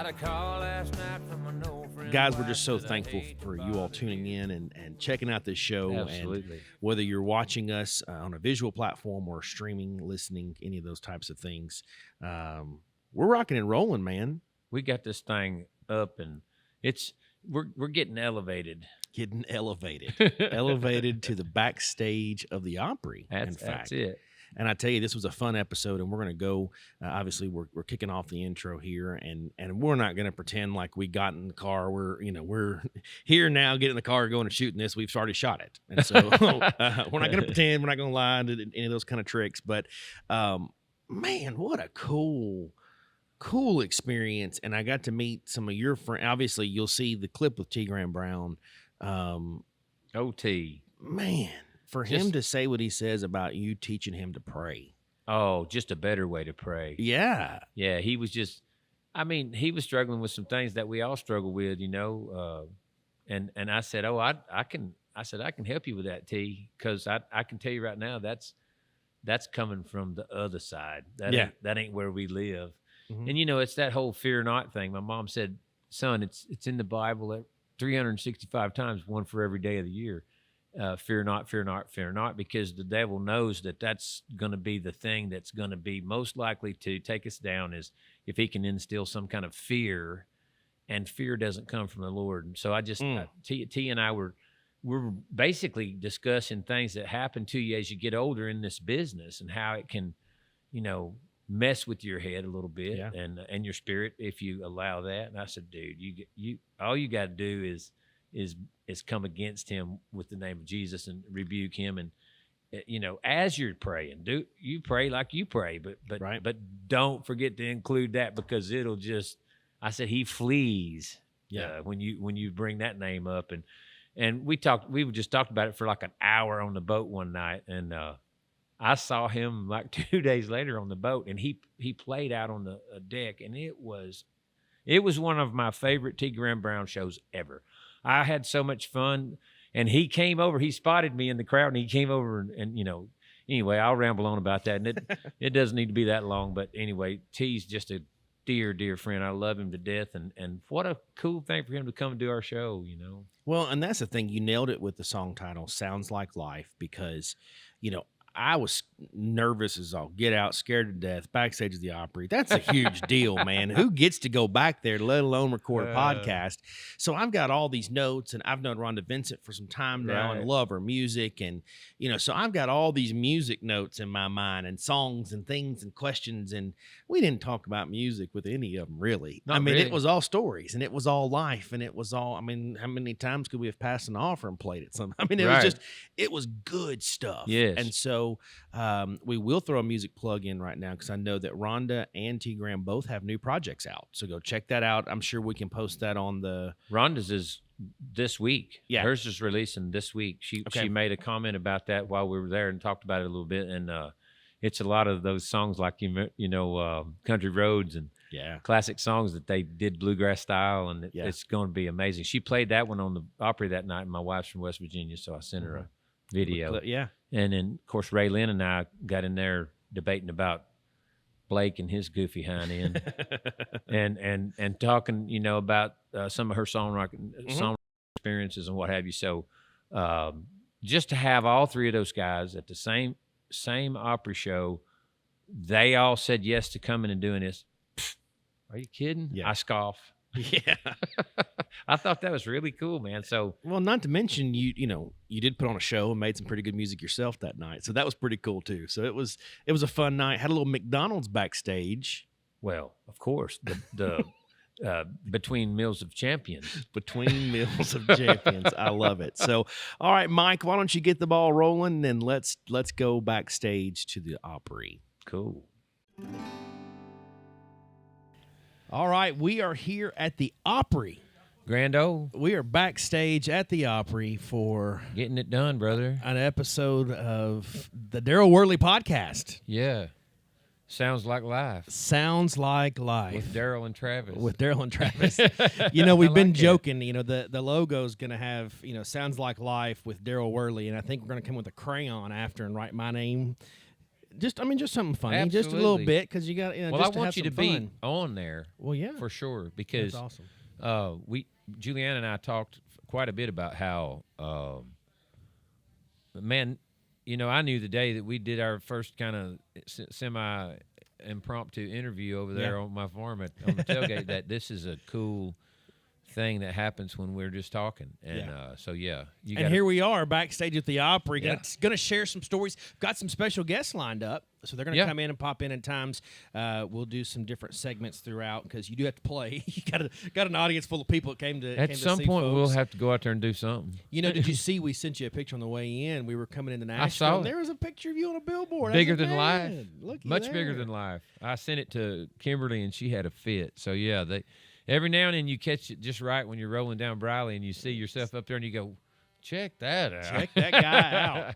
Got a call last night from an old friend. Guys, we're just so thankful for you all tuning in and checking out this show. Absolutely. And whether you're watching us on a visual platform or streaming, listening, any of those types of things, we're rocking and rolling, man. We got this thing up, and we're getting elevated. Elevated to the backstage of the Opry. That's it. And I tell you, this was a fun episode, and we're going to go. Obviously, we're kicking off the intro here, and we're not going to pretend like we got in the car. We're here now, get in the car, going and shooting this. We've already shot it, and so we're not going to pretend. We're not going to lie and do any of those kind of tricks. But man, what a cool experience! And I got to meet some of your friends. Obviously, you'll see the clip with Graham Brown. OT, man. For him to say what he says about you teaching him to pray. Oh, just a better way to pray. Yeah. Yeah, he was he was struggling with some things that we all struggle with, and I said, I can help you with that, T, because I can tell you right now that's coming from the other side. That ain't where we live. Mm-hmm. And it's that whole fear not thing. My mom said, son, it's in the Bible 365 times, one for every day of the year. Fear not, fear not, fear not, because the devil knows that's going to be the thing that's going to be most likely to take us down, is if he can instill some kind of fear, and fear doesn't come from the Lord. And so I just, T and I we're basically discussing things that happen to you as you get older in this business, and how it can, mess with your head a little bit, and your spirit if you allow that. And I said, dude, you all you got to do is come against him with the name of Jesus and rebuke him. And, as you're praying, you pray like you pray, but don't forget to include that, because it'll just, I said, he flees when you bring that name up. And we just talked about it for like an hour on the boat one night. And, I saw him like 2 days later on the boat, and he played out on the deck, and it was one of my favorite T. Graham Brown shows ever. I had so much fun, and he came over. He spotted me in the crowd, and he came over, and anyway, I'll ramble on about that, and it doesn't need to be that long. But anyway, T's just a dear, dear friend. I love him to death, and what a cool thing for him to come and do our show. Well, and that's the thing. You nailed it with the song title, "Sounds Like Life," because I was nervous as all get out, scared to death. Backstage of the Opry. That's a huge deal, man. Who gets to go back there, let alone record a podcast? So I've got all these notes, and I've known Rhonda Vincent for some time now and love her music. And, so I've got all these music notes in my mind, and songs and things and questions. And we didn't talk about music with any of them, really. Really. It was all stories, and it was all life, and it was all, how many times could we have passed an offer and played it? It was good stuff. Yes. And so, we will throw a music plug in right now, because I know that Rhonda and T. Graham both have new projects out. So go check that out. I'm sure we can post that on the... Rhonda's is this week. Yeah. Hers is releasing this week. She made a comment about that while we were there and talked about it a little bit. And it's a lot of those songs like, Country Roads and classic songs that they did bluegrass style. And it's going to be amazing. She played that one on the Opry that night. And my wife's from West Virginia, so I sent her a video. Yeah. And then, of course, RaeLynn and I got in there debating about Blake and his goofy hind end, and talking, about some of her songwriting experiences and what have you. So, just to have all three of those guys at the same Opry show, they all said yes to coming and doing this. Pfft, are you kidding? Yeah. I scoff. Yeah. I thought that was really cool, man. So, well, not to mention you did put on a show and made some pretty good music yourself that night. So that was pretty cool too. So it was a fun night. Had a little McDonald's backstage. Well, of course, the between meals of champions. Between meals of champions. I love it. So, all right, Mike, why don't you get the ball rolling, and let's go backstage to the Opry. Cool. All right, we are here at the Opry. Grand Ole. We are backstage at the Opry for... Getting it done, brother. An episode of the Darryl Worley podcast. Yeah. Sounds like life. Sounds like life. With Darryl and Travis. We've been joking, the logo's going to have, Sounds Like Life with Darryl Worley, and I think we're going to come with a crayon after and write my name. just something funny, just a little Absolutely. bit, because you got. Well, just I to want have you to some be fun. on there Well, yeah, for sure because that's awesome. Julianne and I talked quite a bit about how, man, I knew the day that we did our first kind of semi-impromptu interview over there on my farm on the tailgate that this is a cool thing that happens when we're just talking. And And here we are backstage at the Opry. Yeah. Going to share some stories. Got some special guests lined up, so they're going to come in and pop in at times. We'll do some different segments throughout because you do have to play. You got an audience full of people that came to. At some point, we'll have to go out there and do something. Did you see? We sent you a picture on the way in. We were coming into Nashville. I saw and it. there was a picture of you on a billboard. Bigger I said, than life. "Man, looky Much there." bigger than life. I sent it to Kimberly, and she had a fit. So, yeah, every now and then you catch it just right when you're rolling down Briley and you see yourself up there and you go, check that out. Check that guy out.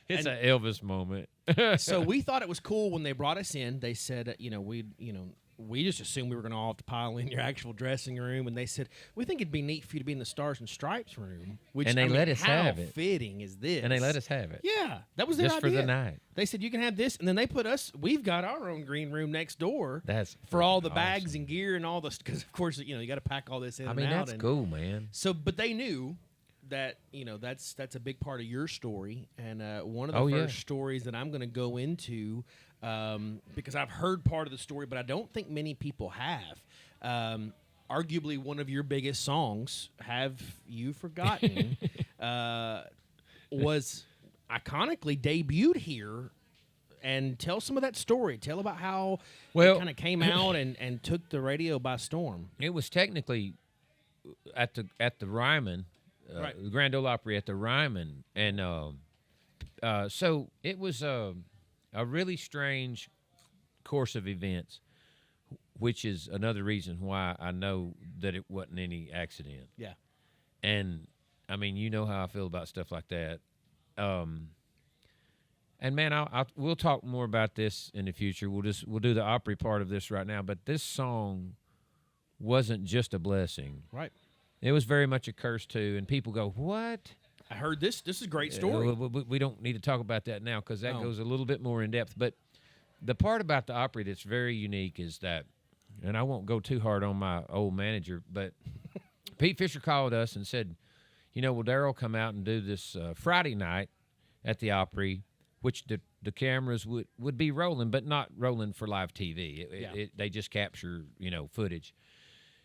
It's an Elvis moment. So we thought it was cool when they brought us in. They said, we just assumed we were going to all have to pile in your actual dressing room, and they said we think it'd be neat for you to be in the Stars and Stripes room. Which And they let us how have it. Fitting is this? And they let us have it. Yeah, that was their Just idea. for the night. They said you can have this, and then they put us. We've got our own green room next door. That's for all the freaking bags awesome. and gear and all the because of course you got to pack all this in. I and mean, out that's and, cool, man. So, but they knew that that's a big part of your story, and one of the first stories that I'm going to go into because I've heard part of the story, but I don't think many people have. Arguably, one of your biggest songs, "Have You Forgotten," was iconically debuted here. And tell some of that story. Tell about how it kind of came out and took the radio by storm. It was technically at the Ryman. Right. The Grand Ole Opry at the Ryman, and so it was a really strange course of events, which is another reason why I know that it wasn't any accident. Yeah, and I mean, you know how I feel about stuff like that. And man, we'll talk more about this in the future. We'll do the Opry part of this right now, but this song wasn't just a blessing. right. It was very much a curse too, and people go, "What?" I heard this. This is a great story. We don't need to talk about that now because that No. goes a little bit more in depth. But the part about the Opry that's very unique is that, and I won't go too hard on my old manager, but Pete Fisher called us and said, will Darryl come out and do this Friday night at the Opry, which the cameras would be rolling, but not rolling for live TV. They just capture, footage.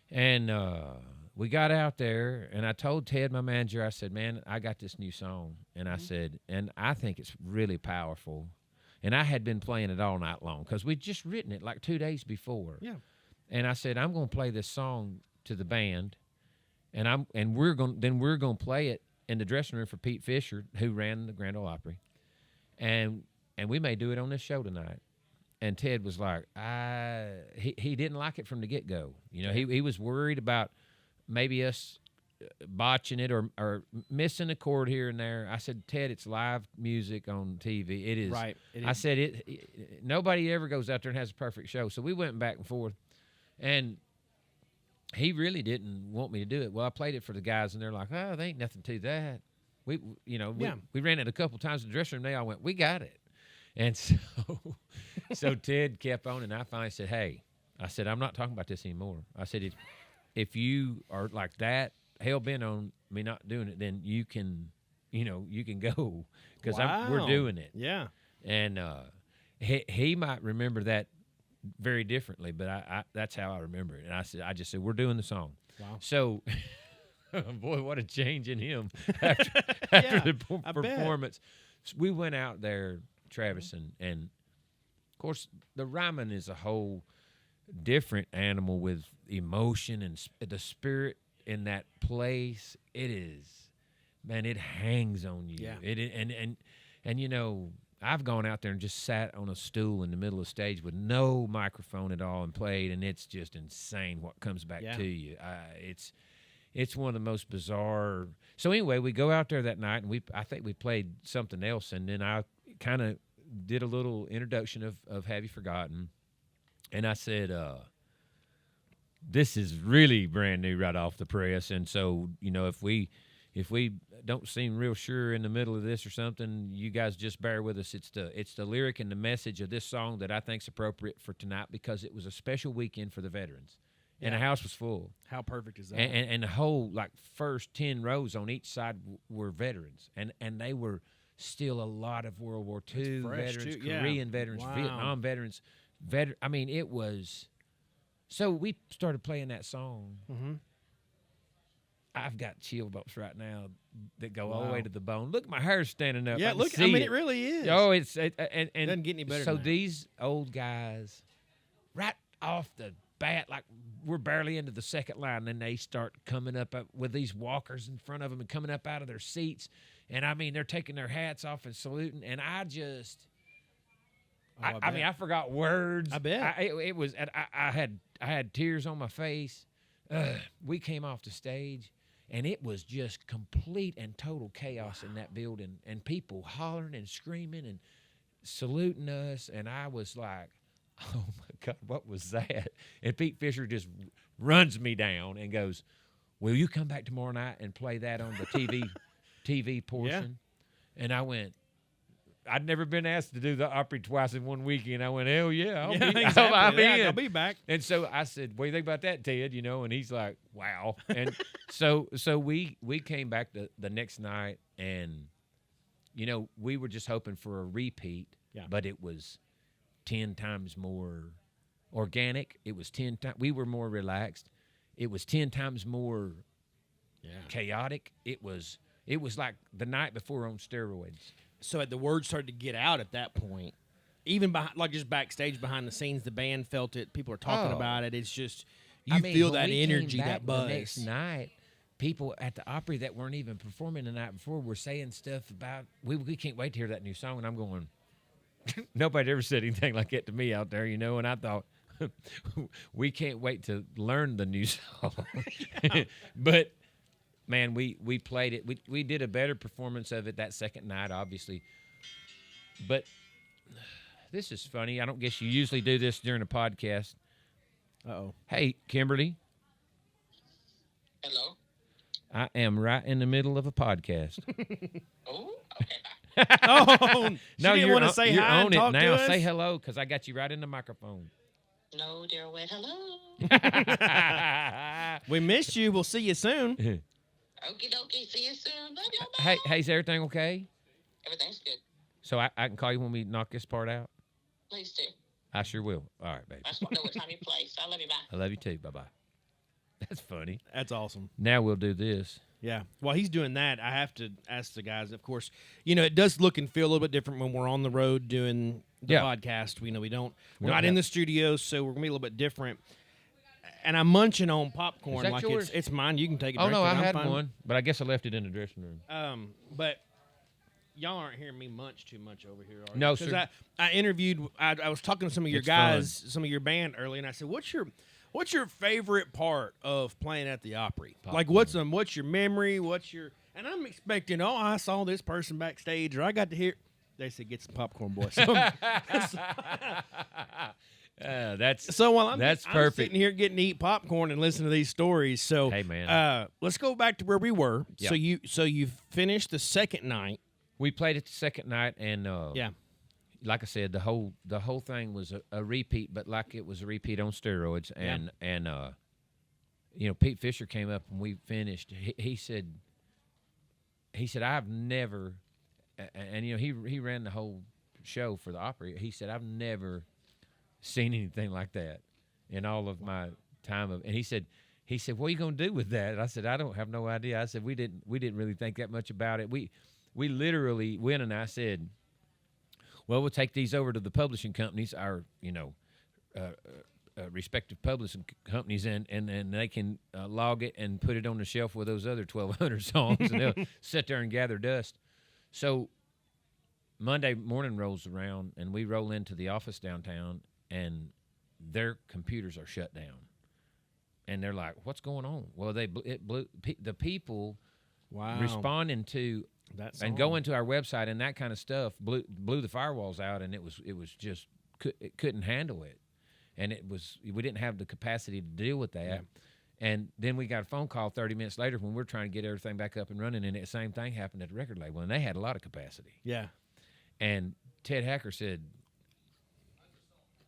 And we got out there, and I told Ted, my manager, I said, man, I got this new song. And I said, and I think it's really powerful. And I had been playing it all night long because we'd just written it like 2 days before. Yeah. And I said, I'm going to play this song to the band, and we're going to play it in the dressing room for Pete Fisher, who ran the Grand Ole Opry. And we may do it on this show tonight. And Ted was like, he didn't like it from the get-go. He was worried about maybe us botching it or missing a chord here and there. I said, Ted, it's live music on TV. It is. Right. I said, nobody ever goes out there and has a perfect show. So we went back and forth. And he really didn't want me to do it. Well, I played it for the guys, and they're like, oh, there ain't nothing to that. We ran it a couple times in the dressing room. They all went, we got it. And so Ted kept on, and I finally said, hey, I'm not talking about this anymore. I said, if you are like that, hell-bent on me not doing it, then you can go because we're doing it. Yeah. And he might remember that very differently, but I that's how I remember it. And I just said, we're doing the song. Wow. So, boy, what a change in him after the performance. So we went out there, Travis, and of course the Ryman is a whole different animal with emotion and the spirit in that place. It is, man, it hangs on you. Yeah. And I've gone out there and just sat on a stool in the middle of the stage with no microphone at all and played, and it's just insane what comes back to you. It's one of the most bizarre. So anyway, we go out there that night, and I think we played something else, and then I kind of did a little introduction of Have You Forgotten, and I said, this is really brand new right off the press, and so if we if we don't seem real sure in the middle of this or something, you guys just bear with us. It's the lyric and the message of this song that I think's appropriate for tonight because it was a special weekend for the veterans, and the house was full. How perfect is that? And the whole first 10 rows on each side were veterans, and they were still a lot of World War II veterans, Korean veterans, Vietnam veterans. I mean, it was. So we started playing that song. Mm-hmm. I've got chill bumps right now that go all the way to the bone. Look, my hair's standing up. Yeah, look. I mean, it really is. Oh, it doesn't get any better. So than that. these old guys, right off the bat, like we're barely into the second line, then they start coming up with these walkers in front of them and coming up out of their seats, and I mean they're taking their hats off and saluting, and I just. I mean, I forgot words. I bet it was. I had tears on my face. We came off the stage, and it was just complete and total chaos in that building, and people hollering and screaming and saluting us, and I was like, "Oh my God, what was that?" And Pete Fisher just runs me down and goes, "Will you come back tomorrow night and play that on the TV portion?" Yeah. And I went. I'd never been asked to do the Opry twice in one weekend. I went, hell yeah, I'll be back. And so I said, what do you think about that, Ted? You know, and he's like, wow. And so we came back the next night, and you know, we were just hoping for a repeat, but it was 10 times more organic. It was 10 times. We were more relaxed. It was 10 times more chaotic. It was like the night before on steroids. So the word started to get out at that point. Even behind, like just backstage behind the scenes, the band felt it. People are talking about it. It's just feel that energy, that buzz. The next night, people at the Opry that weren't even performing the night before were saying stuff about we can't wait to hear that new song. And I'm going, nobody ever said anything like that to me out there, you know. And I thought, we can't wait to learn the new song. But. Man, we played it. We did a better performance of it that second night, obviously. But this is funny. I don't guess you usually do this during a podcast. Uh-oh. Hey, Kimberly. Hello. I am right in the middle of a podcast. Oh, okay. Oh, no, you want to say you're hi on and it talk now. to us? Say hello, because I got you right in the microphone. No, Darryl Worley. Hello. We missed you. We'll see you soon. Okie dokie. See you soon. Love y'all. Bye. Hey, is everything okay? Everything's good. So I can call you when we knock this part out? Please do. I sure will. All right, baby. I just want to know what time you play. So I love you. Bye. I love you too. Bye-bye. That's funny. That's awesome. Now we'll do this. Yeah. While he's doing that, I have to ask the guys, of course, you know, it does look and feel a little bit different when we're on the road doing the podcast. We're not in the studio, so we're going to be a little bit different. And I'm munching on popcorn like yours? it's mine. You can take it. Oh, no, I I'm had fine. one, but I guess I left it in the dressing room. But y'all aren't hearing me munch too much over here, are you? No, sir. I interviewed, I was talking to some of your guys, some of your band earlier, and I said, what's your favorite part of playing at the Opry? Popcorn. Like, what's your memory? And I'm expecting, I saw this person backstage, or I got to hear. They said, get some popcorn, boy. So while I'm perfect. sitting here getting to eat popcorn and listen to these stories. So hey, man, let's go back to where we were. Yep. So you finished the second night. We played it the second night, and like I said, the whole thing was a repeat, but like it was a repeat on steroids. And you know, Pete Fisher came up and we finished. He said I've never, and you know, he ran the whole show for the Opry. He said I've never seen anything like that in all of my time of. And he said, what are you gonna do with that? And I said, I don't have no idea. I said we didn't really think that much about it. We literally went and I said, well, we'll take these over to the publishing companies, our respective publishing companies, and they can log it and put it on the shelf with those other 1,200 songs, and they'll sit there and gather dust. So Monday morning rolls around, and we roll into the office downtown, and their computers are shut down. And they're like, what's going on? Well, it blew the people responding to that song and going to our website and that kind of stuff blew the firewalls out, and it was just it couldn't handle it. And we didn't have the capacity to deal with that. And then we got a phone call 30 minutes later when we're trying to get everything back up and running, and the same thing happened at the record label, and they had a lot of capacity. Yeah. And Ted Hacker said,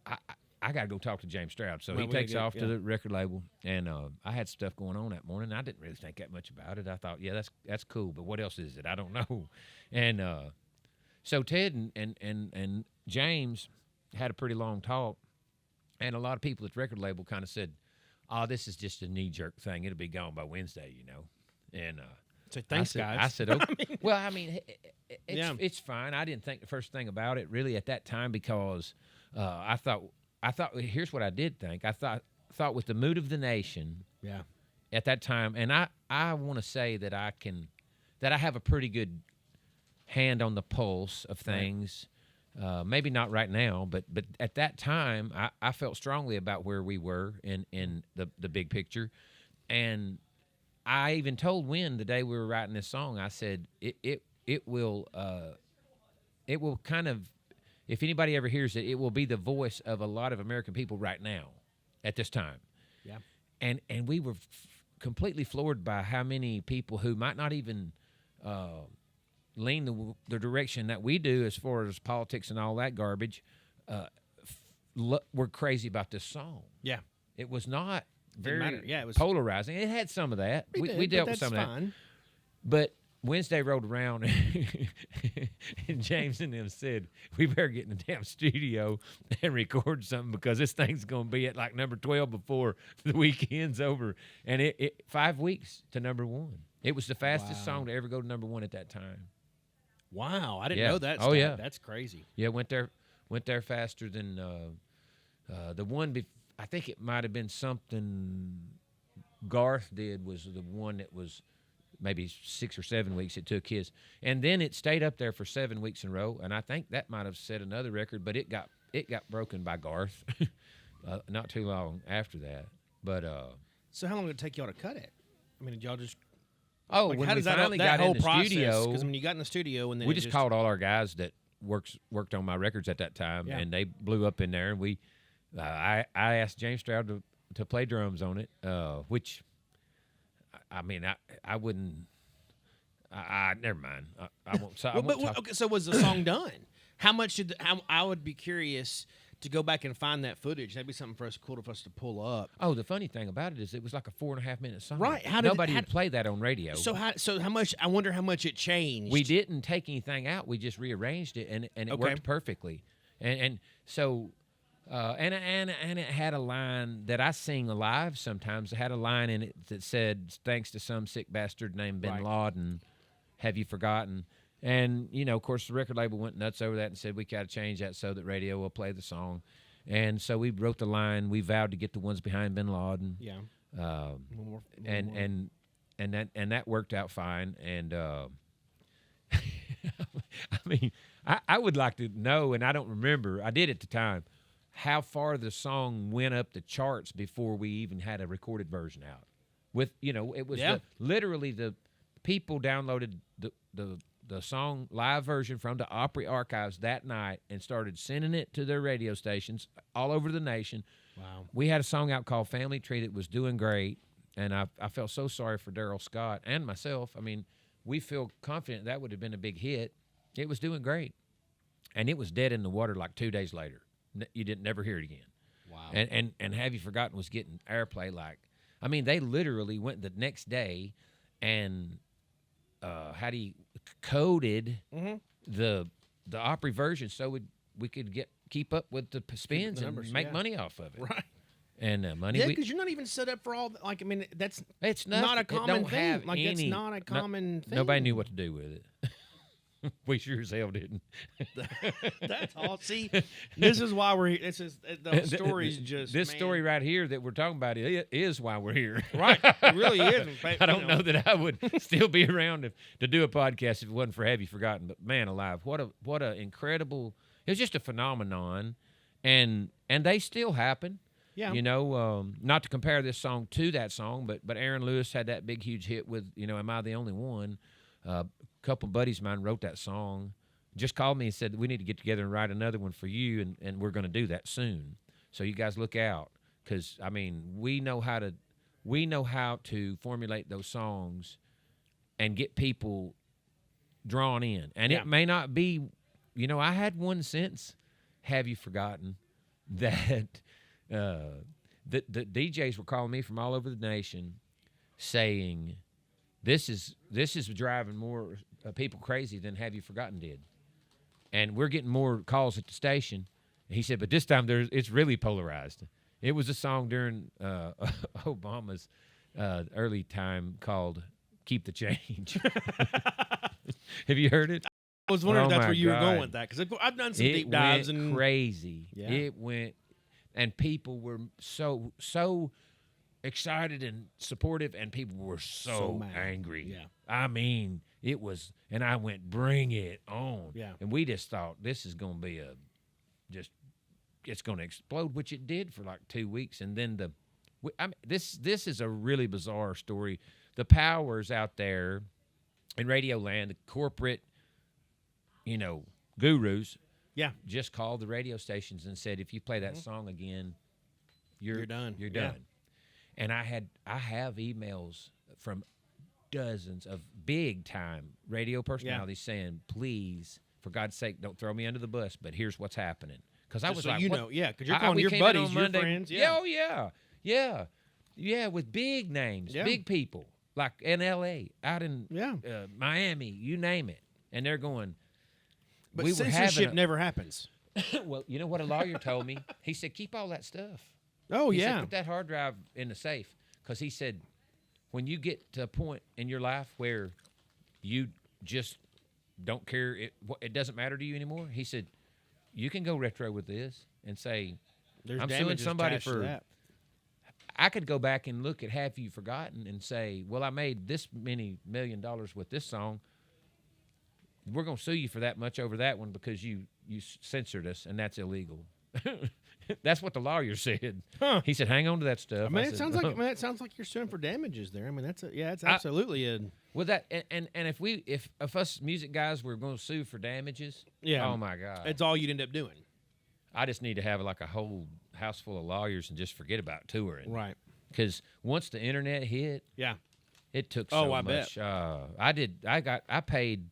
I got to go talk to James Stroud. So he takes off to the record label, and I had stuff going on that morning. I didn't really think that much about it. I thought, yeah, that's cool, but what else is it? I don't know. And so Ted and James had a pretty long talk, and a lot of people at the record label kind of said, oh, this is just a knee-jerk thing. It'll be gone by Wednesday, you know. And so thanks, guys. I said, okay. Well, I mean, it's fine. I didn't think the first thing about it really at that time because I thought here's what I did think. I thought with the mood of the nation, at that time, and I want to say that I have a pretty good hand on the pulse of things. Right. Maybe not right now, but at that time, I felt strongly about where we were in the big picture, and I even told Wynn the day we were writing this song. I said it will kind of, if anybody ever hears it, it will be the voice of a lot of American people right now, at this time. Yeah, and we were completely floored by how many people who might not even lean the direction that we do as far as politics and all that garbage, were crazy about this song. Yeah. It was not very it was polarizing. It had some of that. We dealt with some of that. But Wednesday rolled around, and James and them said, we better get in the damn studio and record something because this thing's going to be at like number 12 before the weekend's over. And it 5 weeks to number 1. It was the fastest song to ever go to number 1 at that time. Wow, I didn't know that. Oh, yeah. That's crazy. Yeah, went there faster than the one. I think it might have been something Garth did was the one that was maybe 6 or 7 weeks it took his. And then it stayed up there for 7 weeks in a row, and I think that might have set another record, but it got broken by Garth not too long after that. But so how long did it take y'all to cut it? I mean, did y'all just... Oh, when we finally got in the studio, because when you got in the studio, and then we just called all our guys that worked on my records at that time, and they blew up in there. And we, I asked James Stroud to play drums on it, which, I mean, I wouldn't. I never mind. I won't. So, okay, so was the song done? How much did I would be curious to go back and find that footage. That'd be something for us to pull up. Oh, the funny thing about it is it was like a 4.5 minute song. Right. Nobody would play that on radio. So how much? I wonder how much it changed. We didn't take anything out. We just rearranged it, and it worked perfectly. And so and it had a line that I sing live sometimes. It had a line in it that said, "Thanks to some sick bastard named Bin Laden, have you forgotten?" And, you know, of course, the record label went nuts over that and said, we got to change that so that radio will play the song. And so we wrote the line, we vowed to get the ones behind Bin Laden. Yeah. And that worked out fine. And, I mean, I would like to know, and I don't remember, I did at the time, how far the song went up the charts before we even had a recorded version out. With, you know, it was literally the people downloaded the song live version from the Opry archives that night and started sending it to their radio stations all over the nation. Wow. We had a song out called Family Tree that was doing great, and I felt so sorry for Darryl Scott and myself. I mean, we feel confident that would have been a big hit. It was doing great, and it was dead in the water like 2 days later. You didn't never hear it again. Wow. And Have You Forgotten was getting airplay like, I mean, they literally went the next day and coded the Opry version so we could keep up with the spins and make money off of it. Right. And money. Yeah, because you're not even set up for all that. Like, I mean, it's not a common thing. Like, it's not a common thing. Nobody knew what to do with it. We sure as hell didn't. That's all. See, this is why we're here. This is the story's just this story right here that we're talking about is why we're here. Right, it really is. I don't know that I would still be around to do a podcast if it wasn't for Have You Forgotten. But man alive, what a incredible! It was just a phenomenon, and they still happen. Yeah, you know, not to compare this song to that song, but Aaron Lewis had that big huge hit with Am I the Only One? A couple buddies of mine wrote that song, just called me and said, we need to get together and write another one for you, and we're going to do that soon. So you guys look out, because, I mean, we know how to we know how to formulate those songs and get people drawn in. And it may not be, I had one since, Have You Forgotten, that the DJs were calling me from all over the nation saying, this is driving more people crazy than Have You Forgotten did. And we're getting more calls at the station. He said, but this time it's really polarized. It was a song during Obama's early time called Keep the Change. Have you heard it? I was wondering if that's where you were going with that, because I've done some deep dives. It went crazy. Yeah. It went, and people were so excited and supportive, and people were so angry. Yeah. I mean, it was, and I went, bring it on. Yeah. And we just thought this is going to be it's going to explode, which it did for like 2 weeks. And then this is a really bizarre story. The powers out there in radio land, the corporate, gurus, just called the radio stations and said, if you play that song again, you're done. You're done. And I have emails from dozens of big time radio personalities saying, please, for God's sake, don't throw me under the bus, but here's what's happening. Because I was like, because you're calling your buddies, your friends. Yeah. Oh, yeah. Yeah, with big names, big people, like in L.A., out in Miami, you name it. And they're going, but censorship never happens. Well, you know what a lawyer told me? He said, keep all that stuff. Oh, he said, put that hard drive in the safe. Because he said, when you get to a point in your life where you just don't care, it doesn't matter to you anymore, he said, you can go retro with this and say, I'm suing somebody for that. I could go back and look at Have You Forgotten and say, well, I made this many $1 million with this song. We're going to sue you for that much over that one because you censored us, and that's illegal. That's what the lawyer said. Huh. He said, hang on to that stuff. It sounds like you're suing for damages there. I mean, it's absolutely a... Well, that and if us music guys were going to sue for damages, oh my God, it's all you'd end up doing. I just need to have like a whole house full of lawyers and just forget about touring, right? Because once the internet hit, it took so much. Bet. I paid,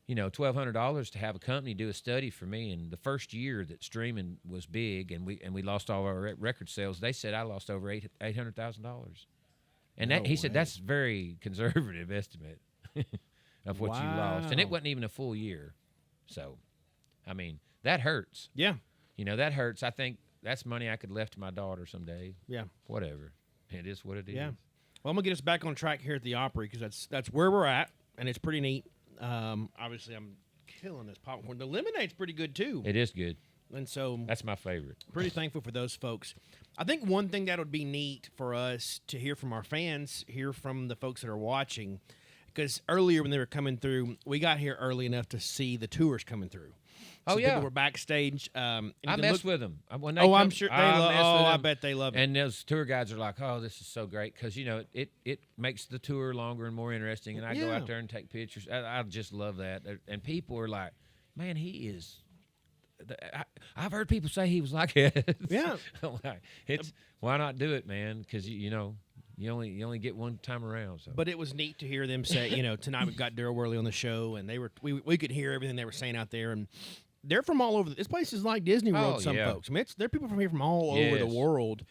$1,200 to have a company do a study for me, and the first year that streaming was big and we lost all our record sales, they said I lost over $800,000. And he said that's very conservative estimate of what you lost. And it wasn't even a full year. So, I mean, that hurts. Yeah. That hurts. I think that's money I could left to my daughter someday. Yeah. Whatever. It is what it is. Yeah. Well, I'm going to get us back on track here at the Opry because that's where we're at, and it's pretty neat. Obviously, I'm killing this popcorn. The lemonade's pretty good, too. It is good. And so that's my favorite. Pretty thankful for those folks. I think one thing that would be neat for us to hear from our fans, hear from the folks that are watching, because earlier when they were coming through, we got here early enough to see the tours coming through. So people were backstage. I mess with them. I'm sure they love. I bet they love it. And those tour guides are like, "Oh, this is so great," because it makes the tour longer and more interesting. And I go out there and take pictures. I just love that. And people are like, "Man, he is." I've heard people say he was like it. Yeah. Why not do it, man? Because you only get one time around. So. But it was neat to hear them say, tonight we've got Darryl Worley on the show, and we could hear everything they were saying out there, and they're from all over. This place is like Disney World. Folks. I mean, there are people from here from all over the world.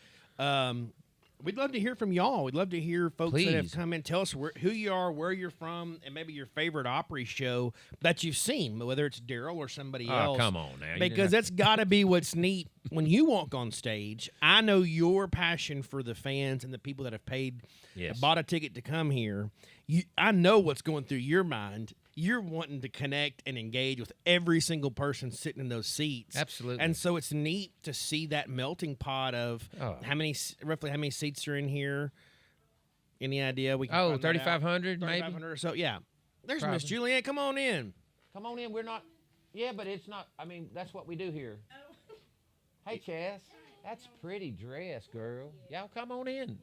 We'd love to hear from y'all. We'd love to hear folks that have come in. Tell us who you are, where you're from, and maybe your favorite Opry show that you've seen, whether it's Darryl or somebody else. Oh, come on now. Because that's got to be what's neat. When you walk on stage, I know your passion for the fans and the people that have bought a ticket to come here. I know what's going through your mind. You're wanting to connect and engage with every single person sitting in those seats. Absolutely. And so it's neat to see that melting pot of roughly how many seats are in here. Any idea? 3,500 maybe? 3,500 or so, yeah. There's Miss Julianne. Come on in. Come on in. We're not, but it's not, that's what we do here. Oh. Hey, Chas. That's pretty dress, girl. Y'all come on in.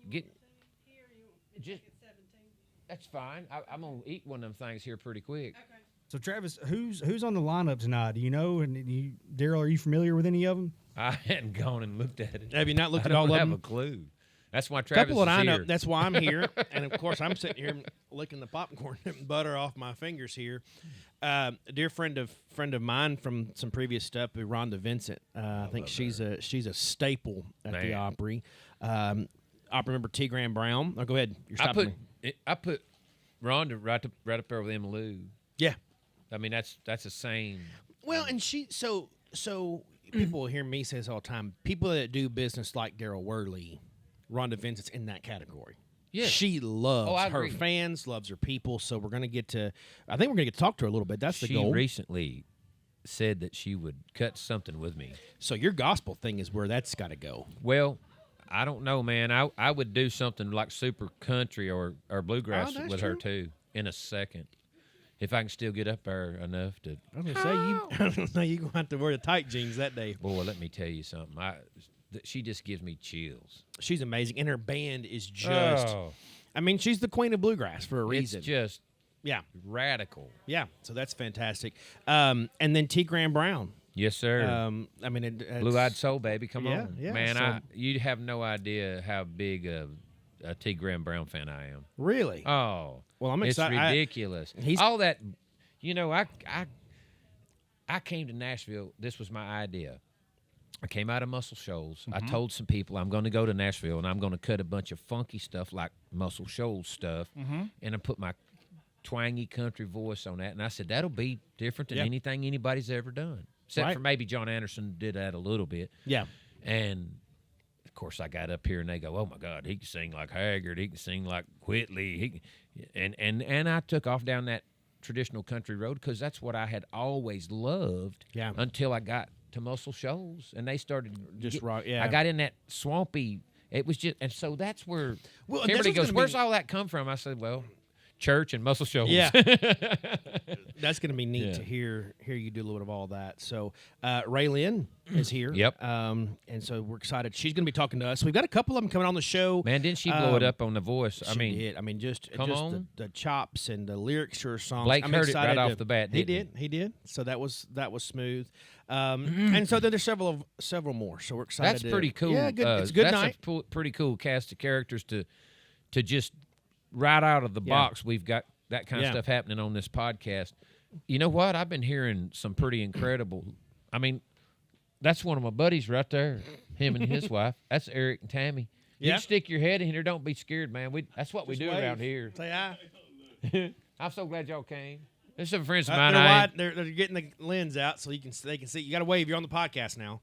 That's fine. I'm going to eat one of them things here pretty quick. Okay. So, Travis, who's on the lineup tonight? Do you know? And Darryl, are you familiar with any of them? I hadn't gone and looked at it. Have you not looked at all of them? I don't have a clue. That's why Travis Couple that is I know. here. That's why I'm here, and of course I'm sitting here licking the popcorn and butter off my fingers here. A dear friend of mine from some previous stuff, Rhonda Vincent. I think she's a staple at the Opry. Opry member T. Graham Brown. Oh, go ahead. You're stopping me. I put Rhonda right up there with Emma Lou. Yeah. I mean that's the same. Well, and she so people hear me say this all the time. People that do business like Darryl Worley, Rhonda Vincent's in that category. Yeah. She loves her agree. fans, loves her people. So we're gonna get to. I think we're gonna get to talk to her a little bit. That's the goal. She recently said that she would cut something with me. So your gospel thing is where that's got to go. Well, I don't know, man. I would do something like super country or bluegrass with her too in a second. If I can still get up there enough to. I was gonna say you gonna have to wear the tight jeans that day. Boy, let me tell you something. She just gives me chills. She's amazing, and her band is just. Oh. I mean, she's the queen of bluegrass for a reason. It's just yeah, radical. yeah. So that's fantastic. And then T. Graham Brown. Yes, sir. I mean, it's, Blue-eyed soul, baby. Come on, yeah, man. so- You have no idea how big a T. Graham Brown fan I am. Really? Oh, Well, I'm it's excited. ridiculous. All that, I came to Nashville. This was my idea. I came out of Muscle Shoals. I told some people I'm going to go to Nashville and I'm going to cut a bunch of funky stuff like Muscle Shoals stuff, and I put my twangy country voice on that. And I said that'll be different than anything anybody's ever done, except for maybe John Anderson did that a little bit. Yeah. And of course, I got up here and they go, "Oh my God, he can sing like Haggard. He can sing like Whitley." And I took off down that traditional country road because that's what I had always loved. Yeah. Until I got to Muscle Shoals and they started Just rock. Yeah. I got in that swampy. It was just, and so that's where Well, and everybody that's what's goes, gonna "Where's be- all that come from?" I said, "Well, church and Muscle Shoals." Yeah. That's going to be neat Yeah. to hear you do a little bit of all that. So RaeLynn is here. Yep. And so we're excited. She's going to be talking to us. We've got a couple of them coming on the show. Man, didn't she blow it up on The Voice? She did. I mean, just come on. the chops and the lyrics to her songs. Blake I'm heard it excited right off the bat, He didn't did. He did. So that was smooth. And so there's several more. So we're excited. That's pretty cool. Yeah, good. It's a good that's night. a pretty cool cast of characters to just right out of the box. We've got that kind of stuff happening on this podcast. You know what? I've been hearing some pretty incredible. I mean, that's one of my buddies right there. Him and his wife. That's Eric and Tammy. You Yeah. can stick your head in here. Don't be scared, man. That's what we Just do wave. around here. Say hi. I'm so glad y'all came. There's some friends of They're mine. wide, they're getting the lens out so they can see. You got to wave. You're on the podcast now.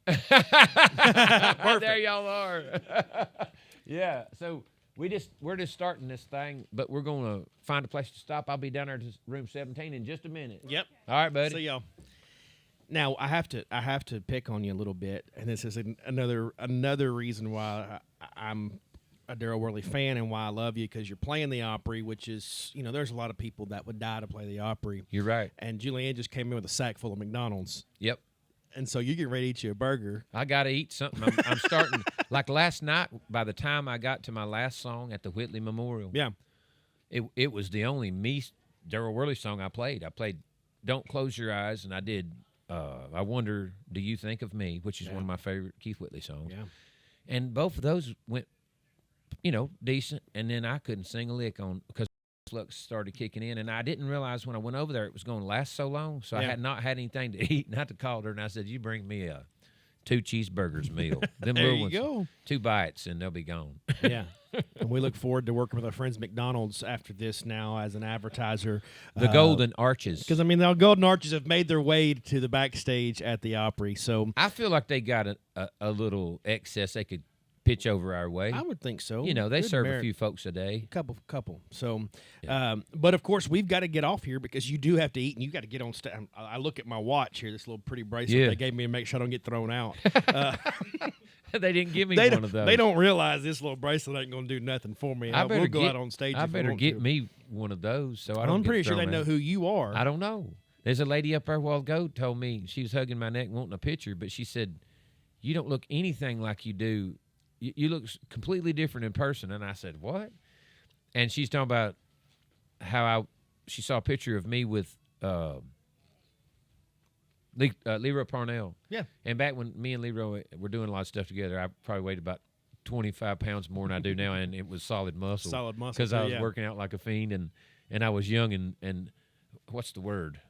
There y'all are. Yeah. So we're just starting this thing, but we're gonna find a place to stop. I'll be down there to room 17 in just a minute. Yep. All right, buddy. See y'all. Now I have to pick on you a little bit, and this is another reason why I'm a Darryl Worley fan and why I love you, because you're playing the Opry, which is, there's a lot of people that would die to play the Opry. You're right. And Julianne just came in with a sack full of McDonald's. Yep. And so you get ready to eat you a burger. I got to eat something. I'm starting. Like last night, by the time I got to my last song at the Whitley Memorial, Yeah. it was the only Darryl Worley song I played. I played "Don't Close Your Eyes," and I did "I Wonder Do You Think of Me," which is one of my favorite Keith Whitley songs. Yeah. And both of those went, decent. And then I couldn't sing a lick on because luck started kicking in, and I didn't realize when I went over there it was going to last so long. So I had not had anything to eat, and I had to call her, and I said, "You bring me a 2 cheeseburgers meal." Them There little you ones, go. 2 bites, and they'll be gone. Yeah. And we look forward to working with our friends McDonald's after this now as an advertiser. The Golden Arches. Because, the Golden Arches have made their way to the backstage at the Opry. So I feel like they got a little excess they could pitch over our way. I would think so. They Good serve merit. a few folks a day. Couple. So, but of course we've got to get off here because you do have to eat and you got to get on stage. I look at my watch here, this little pretty bracelet they gave me to make sure I don't get thrown out. They didn't give me one of those. They don't realize this little bracelet ain't going to do nothing for me. We'll go out on stage. I if we better want get to. me one of those so I don't I'm get pretty sure they thrown know out. who you are. I don't know. There's a lady up there a while ago told me, she was hugging my neck wanting a picture, but she said, "You don't look anything like you do. You look completely different in person." And I said, "What?" And she's talking about how she saw a picture of me with Leroy Parnell. Yeah. And back when me and Leroy were doing a lot of stuff together, I probably weighed about 25 pounds more than I do now, and it was solid muscle. Solid muscle, because I was yeah. working out like a fiend, and I was young and what's the word?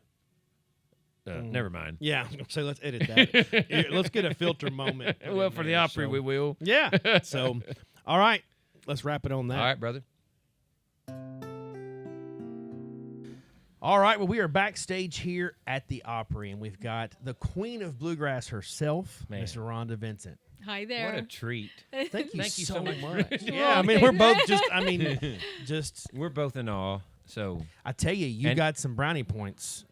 Never mind. Yeah, so let's edit that. Here, let's get a filter moment. Well, for the Opry, we will. Yeah. So, all right, let's wrap it on that. All right, brother. All right, well, we are backstage here at the Opry, and we've got the queen of bluegrass herself, Man. Miss Rhonda Vincent. Hi there. What a treat. Thank you, Thank you so so much. much. Yeah, I mean, we're both just, We're both in awe. So I tell you, you And- got some brownie points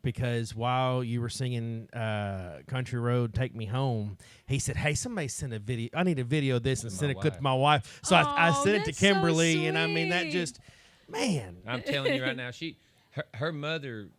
because while you were singing Country Road, Take Me Home, he said, hey, somebody send a video. I need a video of this and send it clip to my wife. So I Oh, sent it to that's so Kimberly, and I mean, that sweet. just, man. I'm telling you right now, her mother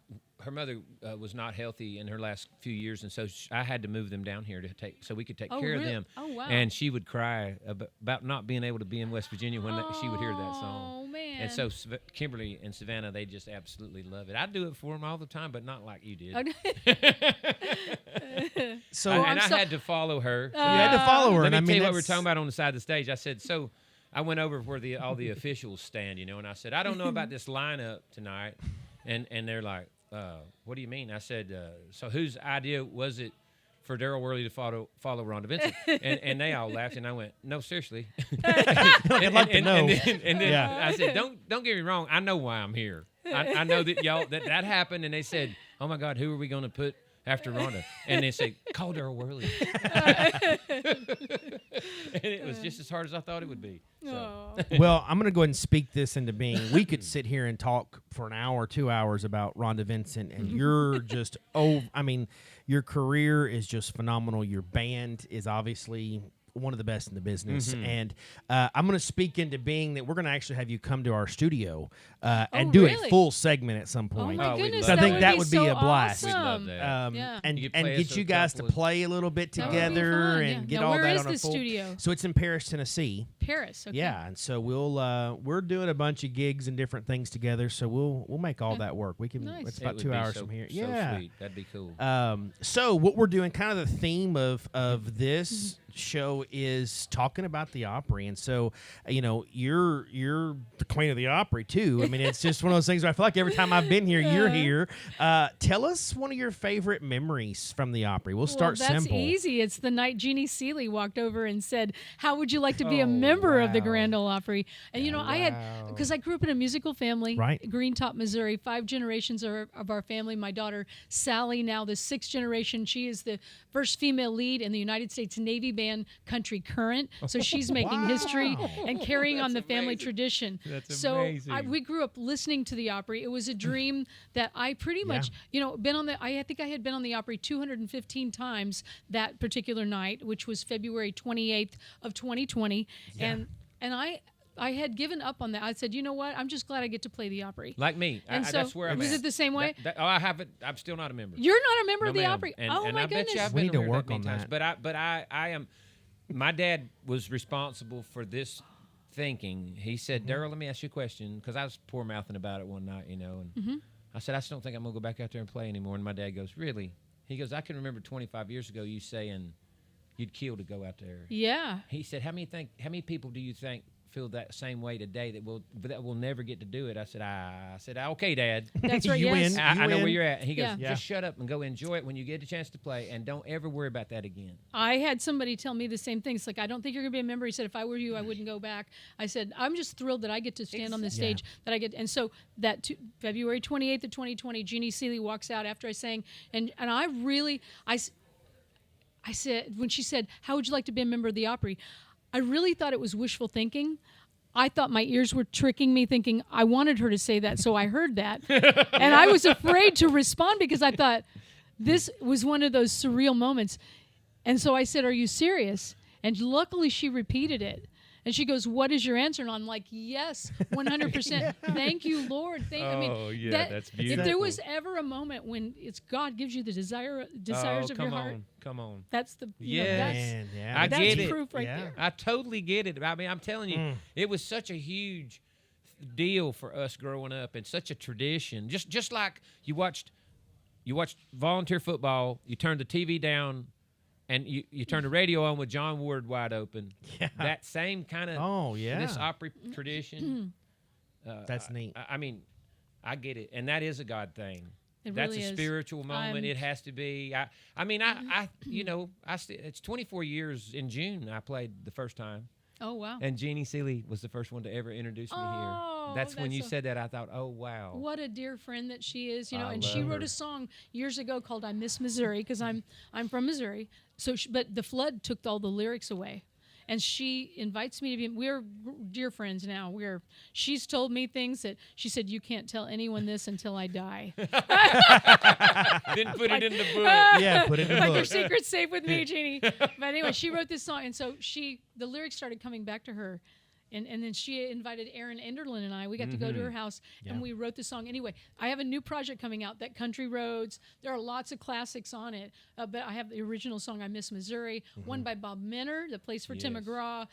was not healthy in her last few years, and so I had to move them down here so we could take Oh, care of really? them. Oh, wow. And she would cry about not being able to be in West Virginia when she would hear that song. Oh, man. And so Kimberly and Savannah, they just absolutely love it. I do it for them all the time, but not like you did. So I I'm so- had to follow her. you had to follow her, Let and me I tell mean, you what we're that's- talking about on the side of the stage. I said, so I went over where all the officials stand, and I said, I don't know about this lineup tonight. And they're like, what do you mean? I said, so whose idea was it for Darryl Worley to follow Rhonda Vincent? And they all laughed, and I went, no, seriously. I'd like to know. And then Yeah. I said, don't get me wrong. I know why I'm here. I know that y'all that happened, and they said, oh my God, who are we going to put after Rhonda? And they said, call Darryl Worley. And it was just as hard as I thought it would be. So. Oh. Well, I'm going to go ahead and speak this into being. We could sit here and talk for an hour, 2 hours about Rhonda Vincent, and you're just, I mean, your career is just phenomenal. Your band is obviously one of the best in the business. And I'm going to speak into being that we're going to actually have you come to our studio and do really? a full segment at some Oh, point. my Oh, we'd goodness. love I think that would be so a blast. We'd love awesome. that. Yeah. And You could and play get us you a guys to couple of- play a little bit That would be together fun, and yeah. get Now, all where that is on a the full. studio? So it's in Paris, Tennessee. Paris. Okay. Yeah, and so we're doing a bunch of gigs and different things together. So we'll make all that work. We can. Nice. It's It about would 2 be hours so- from here. so Yeah. sweet. That'd be cool. So what we're doing, kind of the theme of this show is talking about the Opry, and so you're the queen of the Opry too. I mean, it's just one of those things where I feel like every time I've been here, you're here. Tell us one of your favorite memories from the Opry. We'll start well, that's simple. easy. It's the night Jeannie Seeley walked over and said, "How would you like to be a Oh, member of the wow. Grand Ole Opry?" And I had, wow. because I grew up in a musical family, Right. Green Top, Missouri. 5 generations of our family. My daughter Sally, now the 6th generation. She is the first female lead in the United States Navy band Country Current. So she's making history and carrying on the family tradition. That's so amazing. we grew up listening to the Opry. It was a dream that I pretty much, been on the. I think I had been on the Opry 215 times that particular night, which was February 28th of 2020, and I had given up on that. I said, you know what? I'm just glad I get to play the Opry. Like me. And so, that's where I'm was at. it the same way? I haven't. I'm still not a member. You're not a member No, of the ma'am. Opry. And, Oh and my I goodness! bet you I've We been need to over work that many on times. that. But I am. My dad was responsible for this thinking. He said, Darryl, let me ask you a question, because I was poor mouthing about it one night, and I said, I just don't think I'm gonna go back out there and play anymore. And my dad goes, really? He goes, I can remember 25 years ago you saying you'd kill to go out there. Yeah. He said, how many people do you think feel that same way today that will never get to do it? I said, okay, Dad. That's right. You yes. win. I know win. where you're at. And he goes, Yeah. just shut up and go enjoy it when you get a chance to play, and don't ever worry about that again. I had somebody tell me the same thing. It's like, I don't think you're going to be a member. He said, if I were you, I wouldn't go back. I said, I'm just thrilled that I get to stand on the stage, that I get. And so that February 28th of 2020, Jeannie Seeley walks out after I sang. And I really, I said, when she said, how would you like to be a member of the Opry? I really thought it was wishful thinking. I thought my ears were tricking me, thinking I wanted her to say that, so I heard that. And I was afraid to respond because I thought this was one of those surreal moments. And so I said, are you serious? And luckily she repeated it. And she goes, what is your answer? And I'm like, yes, 100%. Thank you, Lord. That's If there was ever a moment when it's God gives you the desires of your heart, Come on. that's the Man, yeah. I that's get it. proof right Yeah. there. I totally get it. I mean, I'm telling you, it was such a huge deal for us growing up, and such a tradition. Just like you watched volunteer football, you turned the TV down and you turn the radio on with John Ward wide open. Yeah. That same kind of Oh, yeah. this Opry tradition. That's neat. I mean, I get it, and that is a God thing. It That's really a is. spiritual moment. It has to be. It's 24 years in June. I played the first time, Oh wow. and Jeannie Seeley was the first one to ever introduce me Oh, here. That's when that's you so- said that. I thought, oh wow. What a dear friend that she is, you know. I And she love wrote her. a song years ago called "I Miss Missouri" because I'm from Missouri. So, but the flood took all the lyrics away, and she invites me to be. We're dear friends now. She's told me things that she said you can't tell anyone this until I die. Didn't put it in the book. Yeah, put it in the Like your book. secret's safe with me, Jeannie. But anyway, she wrote this song, and so the lyrics started coming back to her. And then she invited Aaron Enderlin and I. We got to go to her house, and we wrote the song. Anyway, I have a new project coming out, that Country Roads. There are lots of classics on it, but I have the original song, I Miss Missouri, one by Bob Minner, that plays for Tim Yes. McGraw.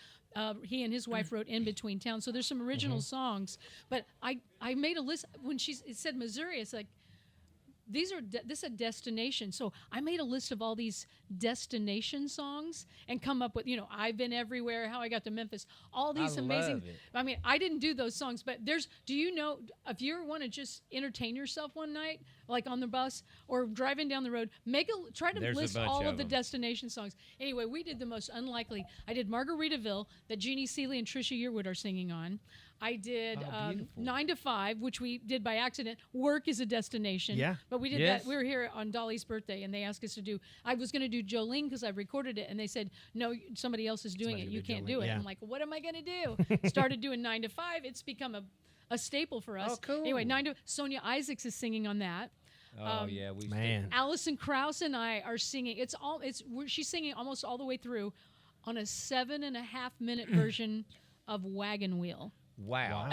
He and his wife wrote In Between Town. So there's some original songs. But I made a list. When it said Missouri, it's like, this is a destination. So I made a list of all these destination songs and come up with, I've Been Everywhere, How I Got to Memphis, all these amazing. love it. I mean, I didn't do those songs, but do you know, if you want to just entertain yourself one night, like on the bus or driving down the road, try to There's a list bunch all of of the them. destination songs. Anyway, we did the most unlikely. I did Margaritaville that Jeannie Seeley and Trisha Yearwood are singing on. I did beautiful. 9 to 5, which we did by accident. Work is a destination. Yeah. But we did Yes. that. We were here on Dolly's birthday, and they asked us to do. I was going to do Jolene because I recorded it, and they said, no, somebody else is doing Somebody it. You did can't Jolene, do it. yeah. I'm like, what am I going to do? Started doing 9 to 5. It's become a staple for us. Oh, cool. Anyway, Sonia Isaacs is singing on that. Oh yeah, we Man. Alison Krauss and I are singing. She's singing almost all the way through on a 7.5-minute version of Wagon Wheel. Wow.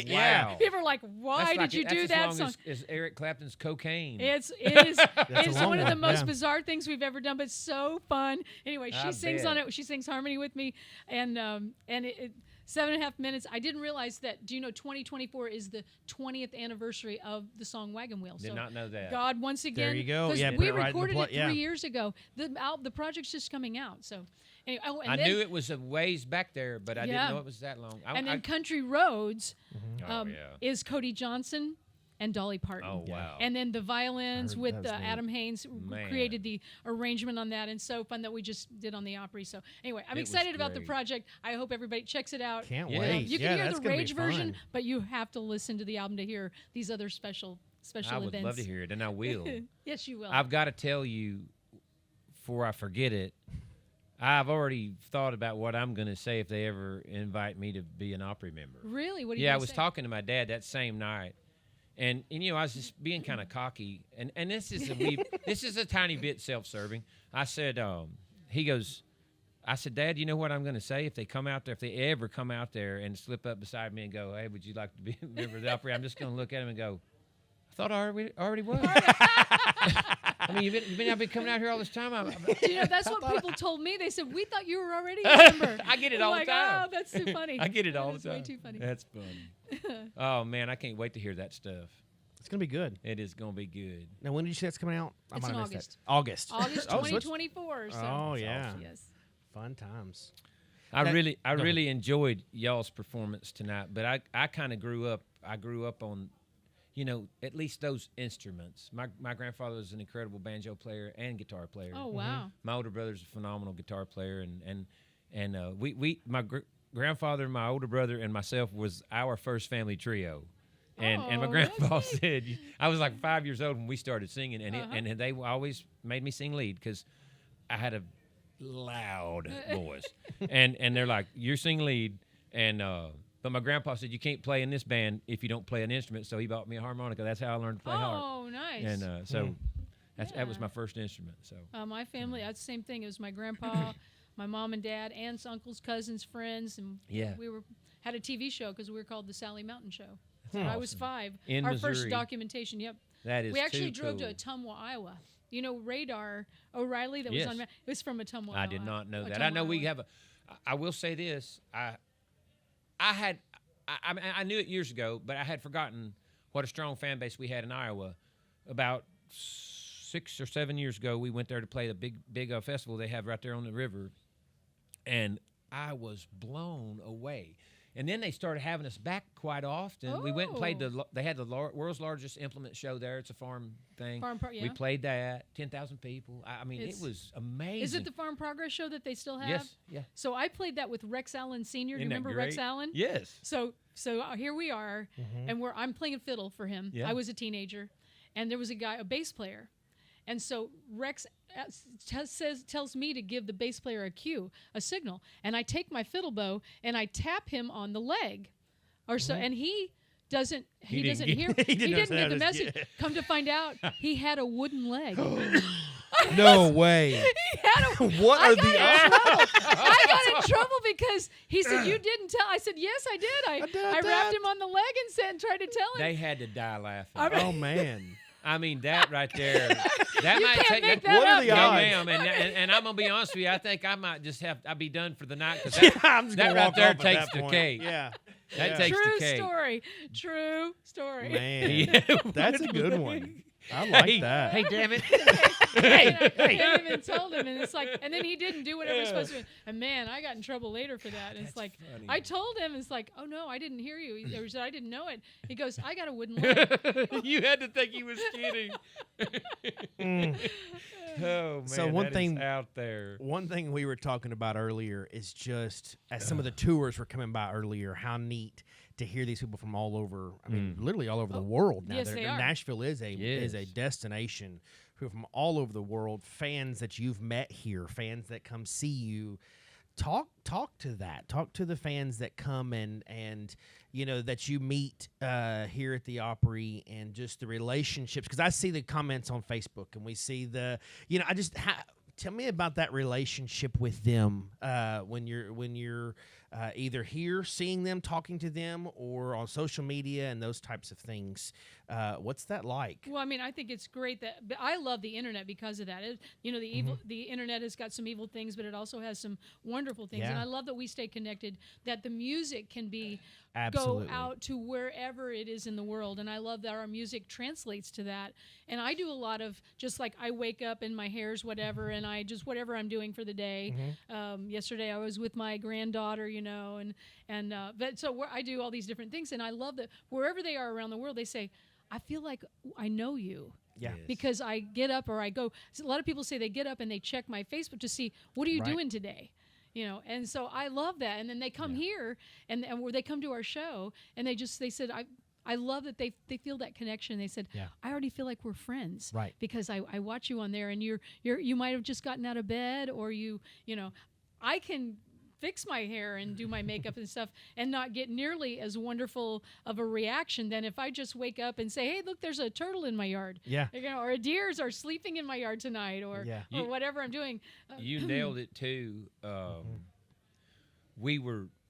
Wow. People are like, why did you do that That's song? as long as Eric Clapton's Cocaine. It is a long one of the one, most yeah. bizarre things we've ever done, but so fun. Anyway, she I sings bet. on it. She sings harmony with me, and 7.5 minutes. I didn't realize that. Do you know 2024 is the 20th anniversary of the song Wagon Wheel? Did not know that. God, once again, There you go. 'cause Yeah, put we it right in the recorded pla- it 3 yeah. years ago. The project's just coming out. So, anyway, and I then, knew it was a ways back there, but I Yeah. didn't know it was that long. And then Country Roads Oh, is Cody Johnson and Dolly Parton. Oh, wow. And then the violins I heard with that was neat. Adam Haynes Man. created the arrangement on that, and so fun that we just did on the Opry. So anyway, I'm It was excited about the great. project. I hope everybody checks it out. Can't Yeah. wait. You can yeah, hear that's the gonna be Rage version, fun. but you have to listen to the album to hear these other special I would events. love to hear it, and I will. Yes, you will. I've got to tell you, before I forget it, I've already thought about what I'm going to say if they ever invite me to be an Opry member. Really? What do you Yeah, I gonna was say? talking to my dad that same night, and I was just being kind of cocky, and this is this is a tiny bit self-serving. I said, he goes, I said, Dad, you know what I'm going to say if they come out there, if they ever come out there and slip up beside me and go, hey, would you like to be a member of the Opry? I'm just going to look at him and go, I thought I already was. I mean, I've been coming out here all this time. You know, that's what people told me. They said, we thought you were already a member. I get it I'm all like, the time. Oh, that's too funny. I get it all That the time. is way too funny. That's funny. Oh man, I can't wait to hear that stuff. It's gonna be good. It is gonna be good. Now, when did you say it's coming out? I It's might in have missed August. that. August Oh, so it's 2024. So. Oh, yeah. Yes. fun times. I That- really go ahead. enjoyed y'all's performance tonight. But I kind of grew up. I grew up on, at least those instruments. My grandfather was an incredible banjo player and guitar player. Oh, wow. My older brother's a phenomenal guitar player, and my grandfather, my older brother, and myself was our first family trio. And my Oh, grandpa that's said, I was like 5 years old when we started singing, and Uh-huh. and they always made me sing lead because I had a loud voice, and they're like, you're sing lead, and but my grandpa said you can't play in this band if you don't play an instrument, so he bought me a harmonica. That's how I learned to play harp, Oh, nice. and so that was Yeah. my first instrument. So My family, that's the same thing. It was my grandpa, my mom and dad, aunts, uncles, cousins, friends, and Yeah. we had a TV show because we were called the Sally Mountain Show. Huh. I was 5. In Our Missouri. first documentation. Yep. that is We actually too drove to cool. Ottumwa, Iowa. You know, Radar O'Reilly that Yes. was on. It was from Ottumwa. I did not know that. I know we have I will say this. I knew it years ago, but I had forgotten what a strong fan base we had in Iowa. About 6 or 7 years ago, we went there to play the big festival they have right there on the river, and I was blown away. And then they started having us back quite often. We went and played they had the world's largest implement show there. It's a farm thing. Yeah. We played that, 10,000 people. I mean, it was amazing. Is it the Farm Progress show that they still have? Yes, yeah. So I played that with Rex Allen Sr. Do you Isn't that remember Rex great? Allen? Yes. So here we are, and I'm playing a fiddle for him. Yeah. I was a teenager, and there was a bass player. And so Rex tells me to give the bass player a cue, a signal, and I take my fiddle bow and I tap him on the leg, or so, and he doesn't hear. He didn't get the message. Come to find out, he had a wooden leg. No way. He had a. What I are got the in odds? trouble. I got in trouble because he said you didn't tell. I said yes, I did. I wrapped him on the leg and tried to tell him. They had to die laughing. Oh man. I mean, that right there. That You might can't take. make that What are up. the No, odds? ma'am. And I'm gonna be honest with you. I think I might just I'll be done for the night because I'm just that gonna right walk there off at takes that the point. cake. Yeah. That takes True the cake. story. True story. Man. Yeah. That's a good one. I like Hey, that. Hey, damn it. I even told him, and it's like, and then he didn't do whatever he was supposed to do. And man, I got in trouble later for that. And it's like, funny. I told him, it's like, oh no, I didn't hear you. He said, I didn't know it. He goes, I got a wooden leg. You had to think he was kidding. Oh man, So one that is thing- out there. One thing we were talking about earlier is just as some of the tours were coming by earlier, how neat to hear these people from all over. I mean, literally all over the world now. yes, they are. Nashville is a Yes. destination. Who are from all over the world, fans that you've met here, fans that come see you. Talk to that. Talk to the fans that come and you know that you meet here at the Opry, and just the relationships. Because I see the comments on Facebook, and we see tell me about that relationship with them when you're either here seeing them, talking to them, or on social media and those types of things. What's that like? Well, I mean, I think it's great but I love the internet because of that. The internet has got some evil things, but it also has some wonderful things. And Yeah. I love that we stay connected, that the music can Absolutely. go out to wherever it is in the world. And I love that our music translates to that. And I do a lot of, just like I wake up and my hair's whatever, and I just whatever I'm doing for the day. Yesterday I was with my granddaughter, I do all these different things. And I love that wherever they are around the world, they say, I feel like I know you. Yeah. Yes. Because I get up or I go. A lot of people say they get up and they check my Facebook to see, what are you Right. doing today? And so I love that. And then they come here and where they come to our show, and they said, I love that they feel that connection. They said, Yeah. I already feel like we're friends. Right. Because I watch you on there, and you might have just gotten out of bed, or I can fix my hair and do my makeup and stuff and not get nearly as wonderful of a reaction than if I just wake up and say, hey, look, there's a turtle in my yard. Yeah. Or a deers are sleeping in my yard tonight, or whatever I'm doing. You nailed it too.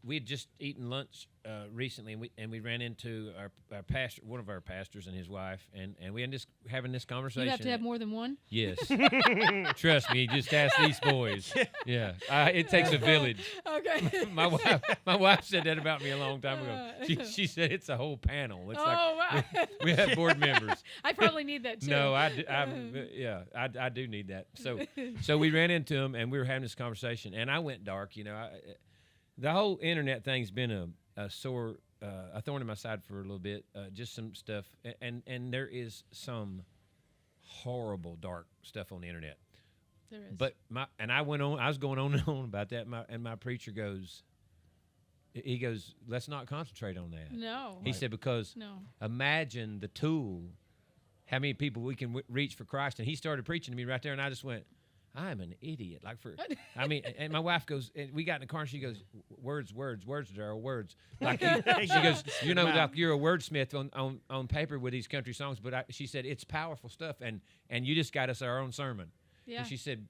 We had just eaten lunch recently, and we ran into our pastor, one of our pastors, and his wife, and we ended up having this conversation. You have to have more than one? Yes. Trust me, just ask these boys. Yeah, it takes a village. Okay. My wife said that about me a long time ago. She said it's a whole panel. It's wow. we have board members. I probably need that too. No, I do need that. So we ran into him, and we were having this conversation, and I went dark. The whole internet thing's been a thorn in my side for a little bit. Just some stuff, and there is some horrible dark stuff on the internet. There is. But I was going on and on about that, and my preacher goes, let's not concentrate on that. No. He said, because imagine the tool, how many people we can reach for Christ. And he started preaching to me right there, and I just went, I'm an idiot. And my wife goes, and we got in the car, and she goes, words, Darryl, words. She goes, like you're a wordsmith on paper with these country songs, but she said, it's powerful stuff, and you just got us our own sermon. Yeah. And she said,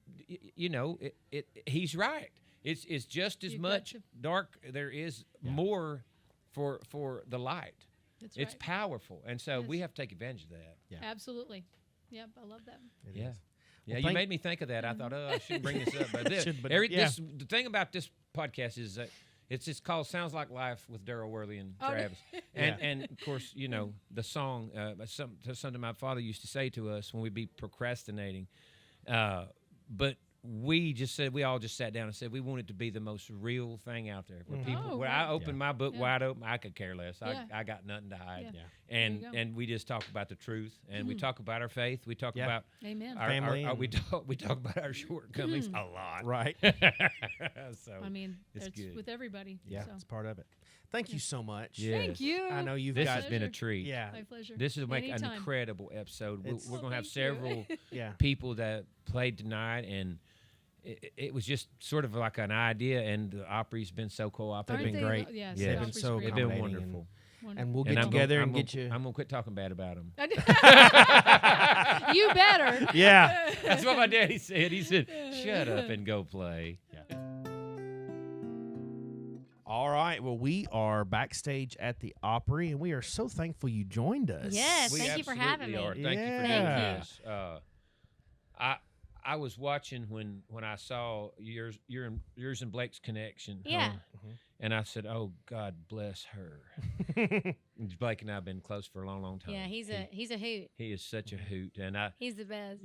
he's right. It's just as much dark. There is more for the light. That's It's right. powerful, and so Yes. we have to take advantage of that. Yeah. Absolutely. Yep, I love that. It Yeah. is. Yeah, Well, you made me think of that. I thought, I shouldn't bring this up. But Should, but the yeah. thing about this podcast is that It's called Sounds Like Life with Darryl Worley and Oh, Travis. And of course, you know, the song, something my father used to say to us when we'd be procrastinating. But we all just sat down and said we want it to be the most real thing out there. Where people, where I open my book wide open, I could care less. I got nothing to hide. Yeah. And we just talk about the truth, and we talk about our faith. We talk about Amen. our family. we talk about our shortcomings a lot. Right. So I mean, it's it's good. with everybody. Yeah, So. it's part of it. Thank you so much. Yeah. Thank you. I know you've This got has been a Pleasure. treat. Yeah. My pleasure. This will make an Anytime. incredible episode. It's- We're going to have thank you. several Yeah. people that played tonight, and it was just sort of like an idea, and the Opry's been so cooperative. Aren't been they- great. Yes, Yeah. the They've been Opry's so great. They've been accommodating wonderful. And we'll And get together I'm and get you. I'm going to quit talking bad about them. You better. Yeah. That's what my daddy said. He said, shut up and go play. All right. Well, we are backstage at the Opry, and we are so thankful you joined us. Yes, We thank you for having absolutely me. are. Thank you for Yeah. doing this. I was watching when I saw yours and Blake's connection. Yeah. And I said, "Oh, God bless her." Blake and I have been close for a long, long time. Yeah, he's a hoot. He is such a hoot, and He's the best.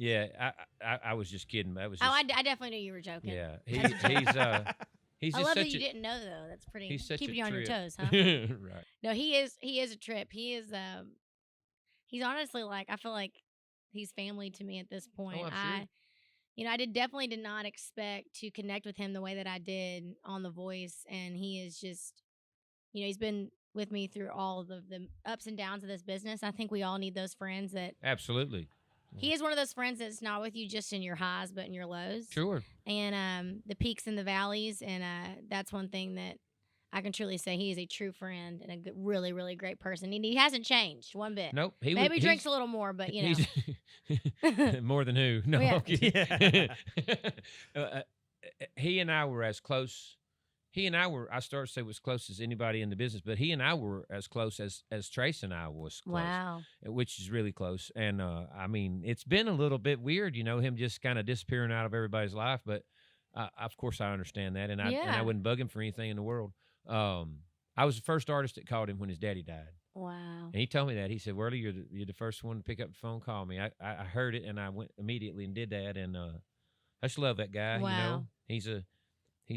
I was just kidding. That was Oh, just, I definitely knew you were joking. yeah. That's He's I just love that such you a, didn't know though. That's pretty. he's such Keeping a you on your trip. toes, huh? Right. No, he is a trip. He's honestly like I feel like he's family to me at this point. I'm sure. I definitely did not expect to connect with him the way that I did on The Voice, and he is just, he's been with me through all of the ups and downs of this business. I think we all need those friends that Absolutely. he is one of those friends that's not with you just in your highs, but in your lows. Sure. And the peaks and the valleys, and that's one thing that I can truly say he is a true friend and a good, really, really great person. And he hasn't changed one bit. Nope. Maybe drinks a little more, but he's- more than who? No. Yeah. I'm kidding. He and I were as close. I started to say was close as anybody in the business, but he and I were as close as Trace and I was close. Wow. Which is really close. And I mean, it's been a little bit weird, him just kind of disappearing out of everybody's life. But of course, I understand that, and I Yeah. wouldn't bug him for anything in the world. I was the first artist that called him when his daddy died, Wow. and he told me that. He said, "Worley, you're the first one to pick up the phone, call me." I heard it, and I went immediately and did that. And I just love that guy. Wow. He's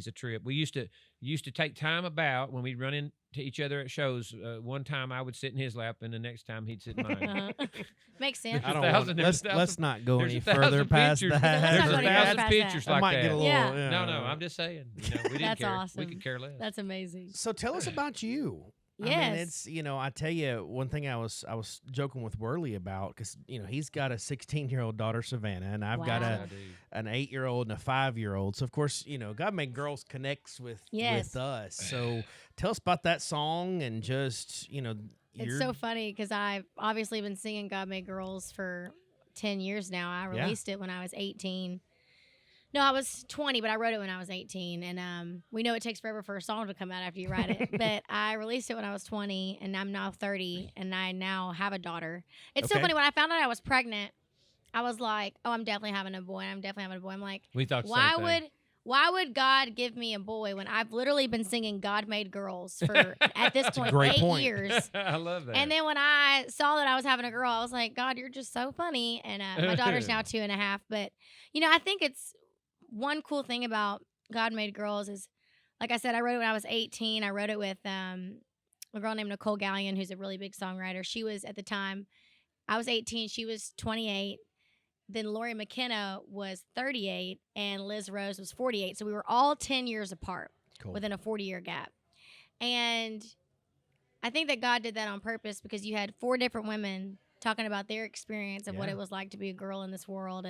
a trip. We used to take time about when we'd run into each other at shows. One time I would sit in his lap, and the next time he'd sit in mine. Uh-huh. Makes sense. I don't thousand- want, there's a let's thousand- not go There's any 1,000 further past pictures. that. Let's There's not a go any thousand past pictures that. I like might that. get a little. Yeah. No, I'm just saying. We didn't That's care. We awesome. could care less. That's amazing. So tell us about you. I Yes. mean, it's I tell you one thing I was joking with Worley about because he's got a 16-year-old daughter Savannah, and I've got Wow. an 8-year-old and a 5-year-old. So of course God Made Girls connects with us. So tell us about that song and just It's so funny because I've obviously been singing God Made Girls for 10 years now. I released it when I was 18. No, I was 20, but I wrote it when I was 18. And we know it takes forever for a song to come out after you write it. But I released it when I was 20, and I'm now 30, and I now have a daughter. It's so Okay. funny. When I found out I was pregnant, I was like, oh, I'm definitely having a boy. I'm like, We thought the why same thing. why would God give me a boy when I've literally been singing God Made Girls for, at this point, great 8 point. years? I love that. And then when I saw that I was having a girl, I was like, God, you're just so funny. And my daughter's now 2.5. But, I think it's one cool thing about God Made Girls is, like I said, I wrote it when I was 18. I wrote it with a girl named Nicole Gallion, who's a really big songwriter. She was, at the time, I was 18. She was 28. Then Lori McKenna was 38, and Liz Rose was 48. So we were all 10 years apart within a 40-year gap. And I think that God did that on purpose because you had 4 different women talking about their experience of what it was like to be a girl in this world.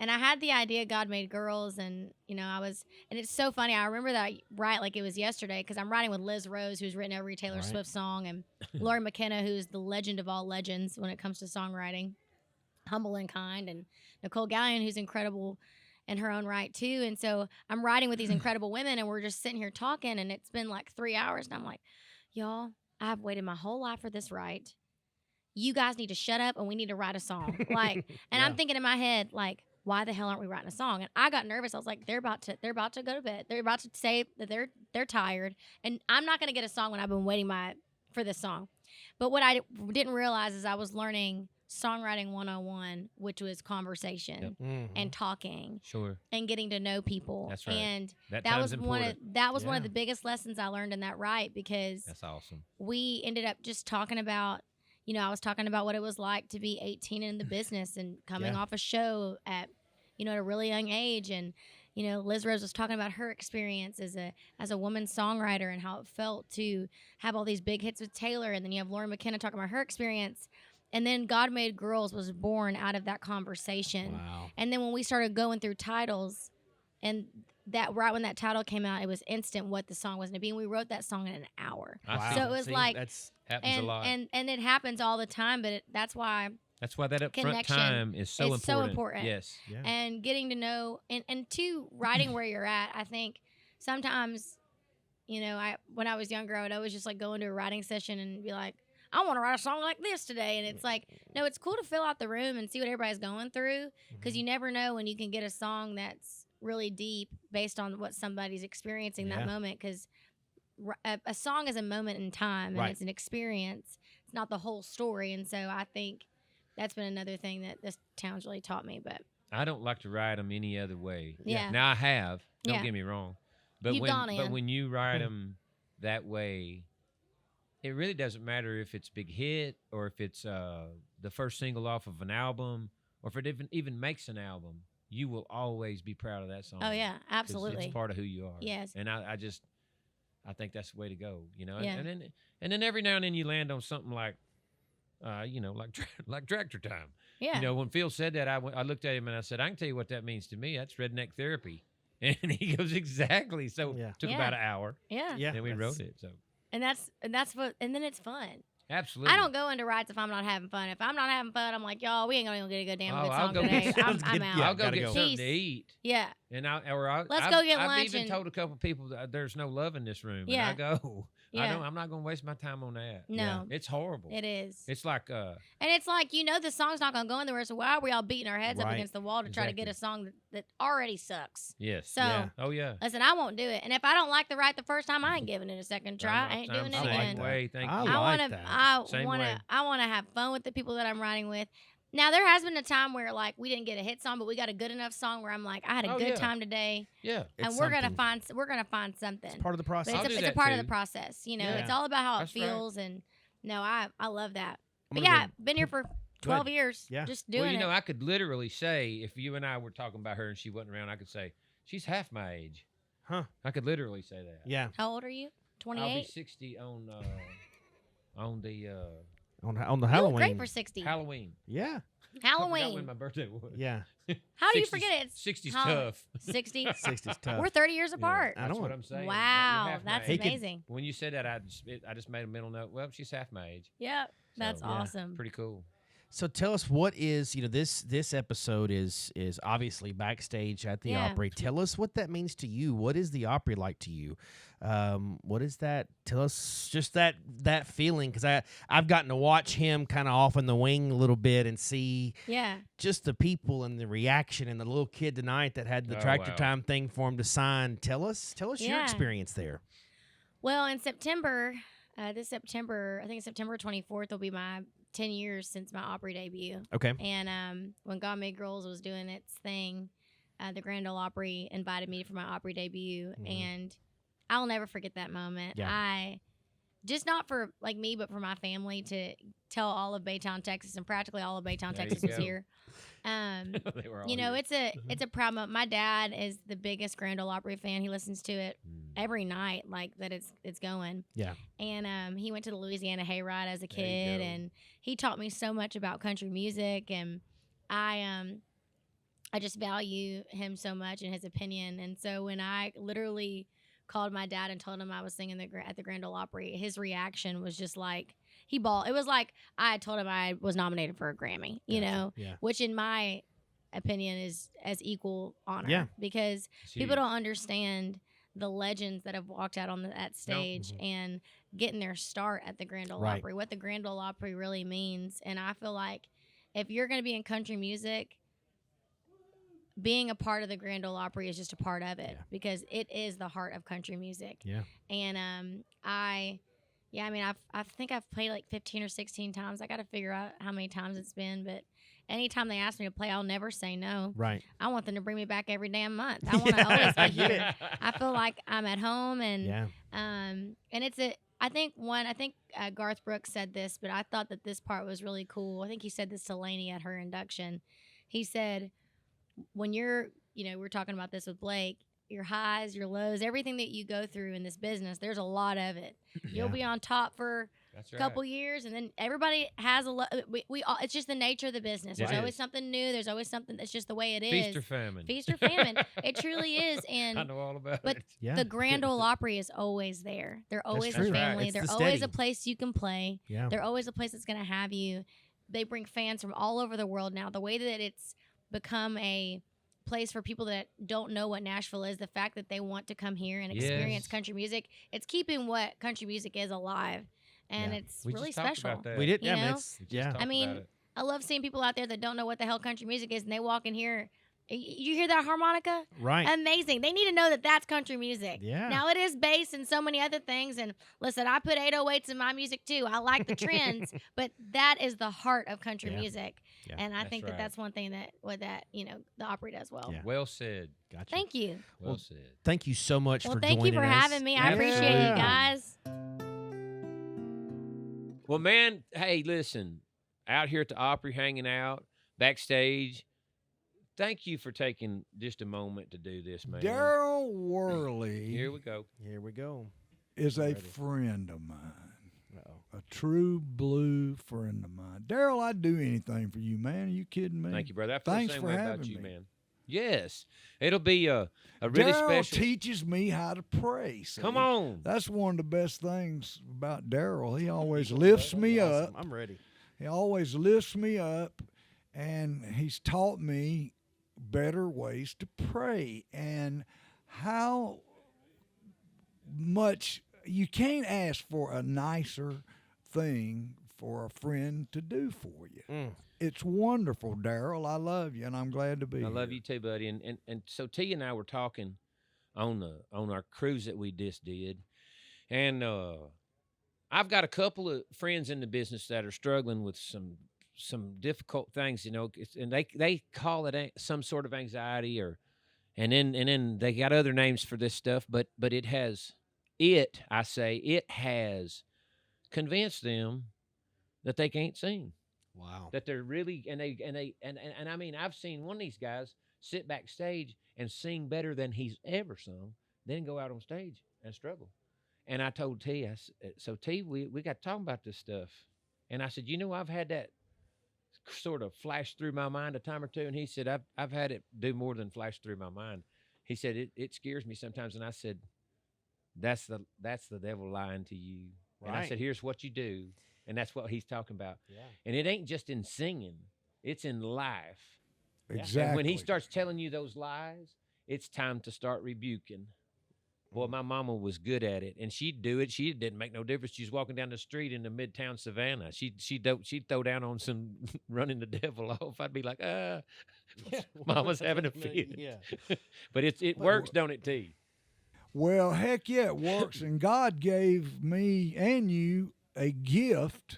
And I had the idea God Made Girls, and and it's so funny. I remember that I write like it was yesterday because I'm writing with Liz Rose, who's written every Taylor Swift song, and Lori McKenna, who's the legend of all legends when it comes to songwriting, humble and kind, and Nicole Gallion, who's incredible in her own right too. And so I'm writing with these incredible women, and we're just sitting here talking, and it's been like 3 hours, and I'm like, y'all, I've waited my whole life for this right. You guys need to shut up, and we need to write a song. And I'm thinking in my head, like, why the hell aren't we writing a song? And I got nervous. I was like, they're about to go to bed. They're about to say that they're tired, and I'm not going to get a song when I've been waiting for this song. But what I didn't realize is I was learning songwriting 101, which was conversation and talking and getting to know people. That's right. And that was one of the biggest lessons I learned in that write, because that's awesome. We ended up just talking about, I was talking about what it was like to be 18 in the business and coming off a show at a really young age. And, Liz Rose was talking about her experience as a woman songwriter and how it felt to have all these big hits with Taylor. And then you have Lauren McKenna talking about her experience. And then God Made Girls was born out of that conversation. Wow. And then when we started going through titles, and that right when that title came out, it was instant what the song was going to be. And we wrote that song in an hour. Wow. So it was happens a lot. And it happens all the time, but that's why that upfront connection time is so important. so important. Yes. Yeah. And getting to know, and two, writing where you're at. I think sometimes, when I was younger, I would always just like go into a writing session and be like, I want to write a song like this today. And it's like, no, it's cool to fill out the room and see what everybody's going through, because you never know when you can get a song that's really deep based on what somebody's experiencing that moment, because a song is a moment in time, and it's an experience. It's not the whole story. And so I think that's been another thing that this town's really taught me. But I don't like to write them any other way. Yeah. Now I have. Don't get me wrong. But You've when you write them that way, it really doesn't matter if it's big hit or if it's the first single off of an album, or if it even makes an album. You will always be proud of that song. Oh yeah, absolutely. It's part of who you are. Yes. And I think that's the way to go. Yeah. And then every now and then you land on something like, like Tractor Time. Yeah. When Phil said that, I looked at him and I said, I can tell you what that means to me. That's redneck therapy. And he goes, exactly. So it took about an hour. Yeah. Yeah. And we wrote it. So. And that's what, and then it's fun. Absolutely. I don't go into writes if I'm not having fun. If I'm not having fun, I'm like, y'all, we ain't gonna get a goddamn good I'll song go today. get I'm out. I'll go get go. something to eat. Yeah. And Let's I've, go get I've lunch. even And told a couple people that there's no love in this room. Yeah. And I go, Yeah. I'm not going to waste my time on that. No. It's horrible. It is. It's like, and it's like, the song's not gonna go anywhere. So why are we all beating our heads up Right. against the wall to try to get a song that already sucks? yes. So Yeah. Oh, yeah. listen, I won't do it. And if I don't like the write the first time, I ain't giving it a second try. I ain't doing it I'm the again. same way. Thank I you. like that. Same way. I wanna have fun with the people that I'm writing with. Now there has been a time where like we didn't get a hit song, but we got a good enough song where I'm like, I had a good time today, Yeah. and It's we're something. gonna find something. It's part of the process. I'll But do it's a that part of too. the process. Yeah. It's all about how That's it right. feels, and no, I love that. I'm But gonna yeah, been here for 12 years. Yeah. Just doing Well, it. I could literally say, if you and I were talking about her and she wasn't around, I could say, she's half my age. Huh. I could literally say that. Yeah. How old are you? I'll be 28. 60 on the On the You look Halloween. great for 60. Halloween. Yeah. I forgot when Halloween. my birthday was. Yeah. How do you 60's forget it? It's 60's Hall- tough. 60. 60's tough. We're 30 years apart. I That's know what it. I'm saying. Wow, You're half my that's age. amazing. When you said that, I just made a mental note. Well, she's half my age. Yep, that's So, yeah. awesome. Pretty cool. So tell us, what is, this episode is obviously Backstage at the Yeah. Opry. Tell us what that means to you. What is the Opry like to you? What is that? Tell us just that feeling, because I've gotten to watch him kind of off in the wing a little bit and see Yeah. just the people and the reaction, and the little kid tonight that had the Oh, tractor wow. time thing for him to sign. Tell us your Yeah. experience there. Well, in September, this September, I think September 24th will be my 10 years since my Opry debut. Okay. And when God Made Girls was doing its thing, the Grand Ole Opry invited me for my Opry debut, and I'll never forget that moment. Yeah. I just not for like me, but for my family to tell all of Baytown, Texas, and practically all of Baytown, There you Texas was go. here. They were all here. It's a proud moment. My dad is the biggest Grand Ole Opry fan. He listens to it every night, like that it's going. Yeah. And he went to the Louisiana Hayride as a There you kid, go. and he taught me so much about country music, and I just value him so much and his opinion. And so when I literally called my dad and told him I was singing at the Grand Ole Opry, his reaction was just like he bawled. It was like I had told him I was nominated for a Grammy, Yeah. which in my opinion is as equal honor. Yeah. Because It's people huge. don't understand the legends that have walked out on that stage and getting their start at the Grand Ole Right. Opry, what the Grand Ole Opry really means. And I feel like if you're going to be in country music, being a part of the Grand Ole Opry is just a part of it Yeah. because it is the heart of country music. Yeah. And I mean, I think I've played like 15 or 16 times. I got to figure out how many times it's been, but anytime they ask me to play, I'll never say no. Right. I want them to bring me back every damn month. I want to always I be get here. I feel like I'm at home, and Yeah. and I think Garth Brooks said this, but I thought that this part was really cool. I think he said this to Lainey at her induction. He said, when you're, we're talking about this with Blake, your highs, your lows, everything that you go through in this business, there's a lot of it. You'll Yeah. be on top for That's a couple years, and then everybody has a lot. We all, it's just the nature of the business. There's It always is. something new. There's always something. That's just the way it is. Feast or famine. Feast or famine. It truly is. I And know all about but it. Yeah. the Grand Ole Opry is always there. They're always true. a That's right. family. It's They're the always steady. a place you can play. Yeah. They're always a place that's going to have you. They bring fans from all over the world now. The way that it's become a place for people that don't know what Nashville is, the fact that they want to come here and experience Yes. country music, it's keeping what country music is alive. And Yeah. it's We really just talked special. about that. We did. You Yeah. Man, know? it's, We just yeah. talked I mean, about it. I love seeing people out there that don't know what the hell country music is, and they walk in here. You hear that harmonica? Right. Amazing. They need to know that that's country music. Yeah. Now, it is bass and so many other things. And listen, I put 808s in my music too. I like the trends, but that is the heart of country Yeah. music. Yeah. And I That's think right. that that's one thing that the Opry does well. Yeah. Well said. Gotcha. Thank you. Well Well, said. Thank you so much Well, for thank you joining for us. having me. I appreciate you Yeah. guys. Well, man, hey, listen, out here at the Opry hanging out, backstage, thank you for taking just a moment to do this, man. Darryl Worley Here we go. Here we go. is a Ready. friend of mine, Uh-oh. a true blue friend of mine. Darryl, I'd do anything for you, man. Are you kidding me? Thank you, brother. I feel Thanks the same for way about having you, me. man. Yes. It'll be a really Darryl special. teaches me how to pray. See? Come on. That's one of the best things about Darryl. He always lifts me Awesome. up. I'm ready. He always lifts me up, and he's taught me better ways to pray and how much you can't ask for a nicer thing for a friend to do for you. Mm. It's wonderful, Darryl. I love you, and I'm glad to be I here. love you too, buddy. And so T and I were talking on our cruise that we just did, and I've got a couple of friends in the business that are struggling with some difficult things, and they call it some sort of anxiety, and then they got other names for this stuff, but it has convinced them that they can't sing. Wow. That they're really and I mean, I've seen one of these guys sit backstage and sing better than he's ever sung, then go out on stage and struggle. And I told T, so T, we got talking about this stuff, and I said, I've had that sort of flash through my mind a time or two, and he said, I've had it do more than flash through my mind. He said it scares me sometimes, and I said, that's the devil lying to you. And I Right. said, here's what you do. And that's what he's talking about. Yeah. And it ain't just in singing, it's in life. Exactly. And when he starts telling you those lies, it's time to start rebuking. Boy, my mama was good at it, and she'd do it. She didn't make no difference. She was walking down the street in the midtown Savannah. She'd throw down on some running the devil off. I'd be like, Mama's having a fit. Yeah. But it works, don't it, T? Well, heck yeah, it works. And God gave me and you a gift,